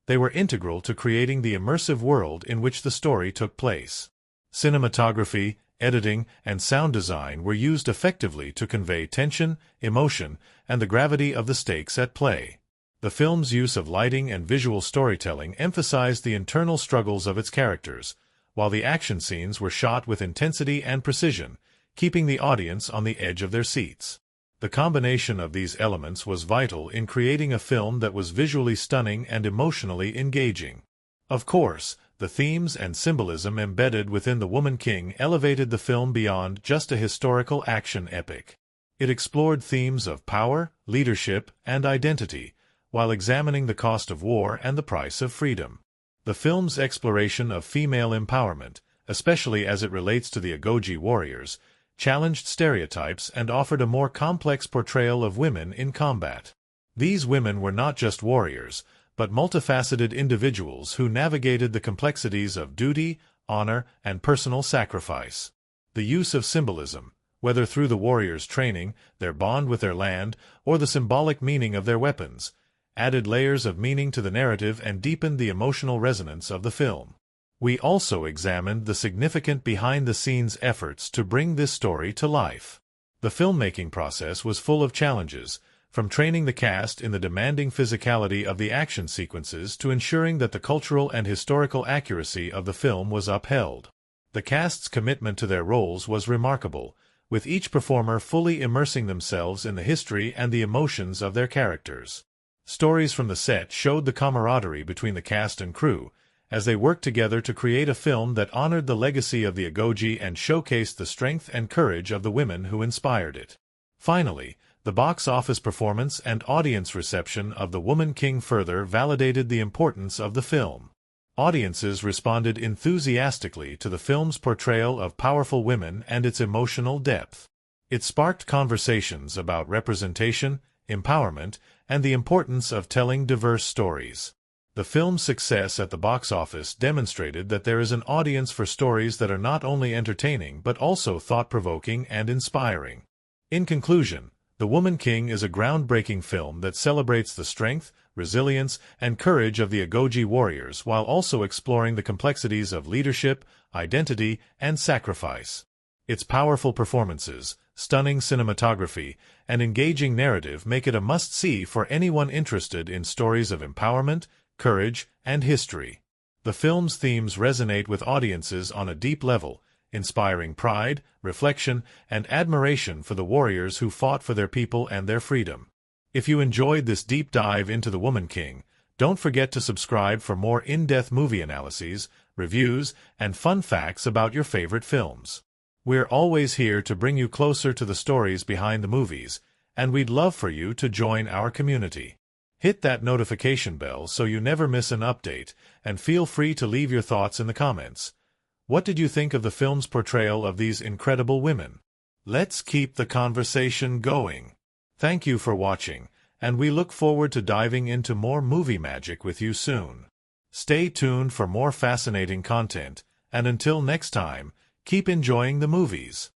They were integral to creating the immersive world in which the story took place. Cinematography, editing, and sound design were used effectively to convey tension, emotion, and the gravity of the stakes at play. The film's use of lighting and visual storytelling emphasized the internal struggles of its characters, while the action scenes were shot with intensity and precision, keeping the audience on the edge of their seats. The combination of these elements was vital in creating a film that was visually stunning and emotionally engaging. Of course, the themes and symbolism embedded within The Woman King elevated the film beyond just a historical action epic. It explored themes of power, leadership, and identity, while examining the cost of war and the price of freedom. The film's exploration of female empowerment, especially as it relates to the Agoge warriors, challenged stereotypes and offered a more complex portrayal of women in combat. These women were not just warriors, but multifaceted individuals who navigated the complexities of duty, honor, and personal sacrifice. The use of symbolism, whether through the warriors' training, their bond with their land, or the symbolic meaning of their weapons, added layers of meaning to the narrative and deepened the emotional resonance of the film. We also examined the significant behind-the-scenes efforts to bring this story to life. The filmmaking process was full of challenges, from training the cast in the demanding physicality of the action sequences to ensuring that the cultural and historical accuracy of the film was upheld. The cast's commitment to their roles was remarkable, with each performer fully immersing themselves in the history and the emotions of their characters. Stories from the set showed the camaraderie between the cast and crew, as they worked together to create a film that honored the legacy of the Agoge and showcased the strength and courage of the women who inspired it. Finally, the box office performance and audience reception of The Woman King further validated the importance of the film. Audiences responded enthusiastically to the film's portrayal of powerful women and its emotional depth. It sparked conversations about representation, empowerment, and the importance of telling diverse stories. The film's success at the box office demonstrated that there is an audience for stories that are not only entertaining but also thought-provoking and inspiring. In conclusion, The Woman King is a groundbreaking film that celebrates the strength, resilience, and courage of the Agoge warriors while also exploring the complexities of leadership, identity, and sacrifice. Its powerful performances, stunning cinematography, and engaging narrative make it a must-see for anyone interested in stories of empowerment, courage, and history. The film's themes resonate with audiences on a deep level, inspiring pride, reflection, and admiration for the warriors who fought for their people and their freedom. If you enjoyed this deep dive into The Woman King, don't forget to subscribe for more in-depth movie analyses, reviews, and fun facts about your favorite films. We're always here to bring you closer to the stories behind the movies, and we'd love for you to join our community. Hit that notification bell so you never miss an update, and feel free to leave your thoughts in the comments. What did you think of the film's portrayal of these incredible women? Let's keep the conversation going. Thank you for watching, and we look forward to diving into more movie magic with you soon. Stay tuned for more fascinating content, and until next time, keep enjoying the movies.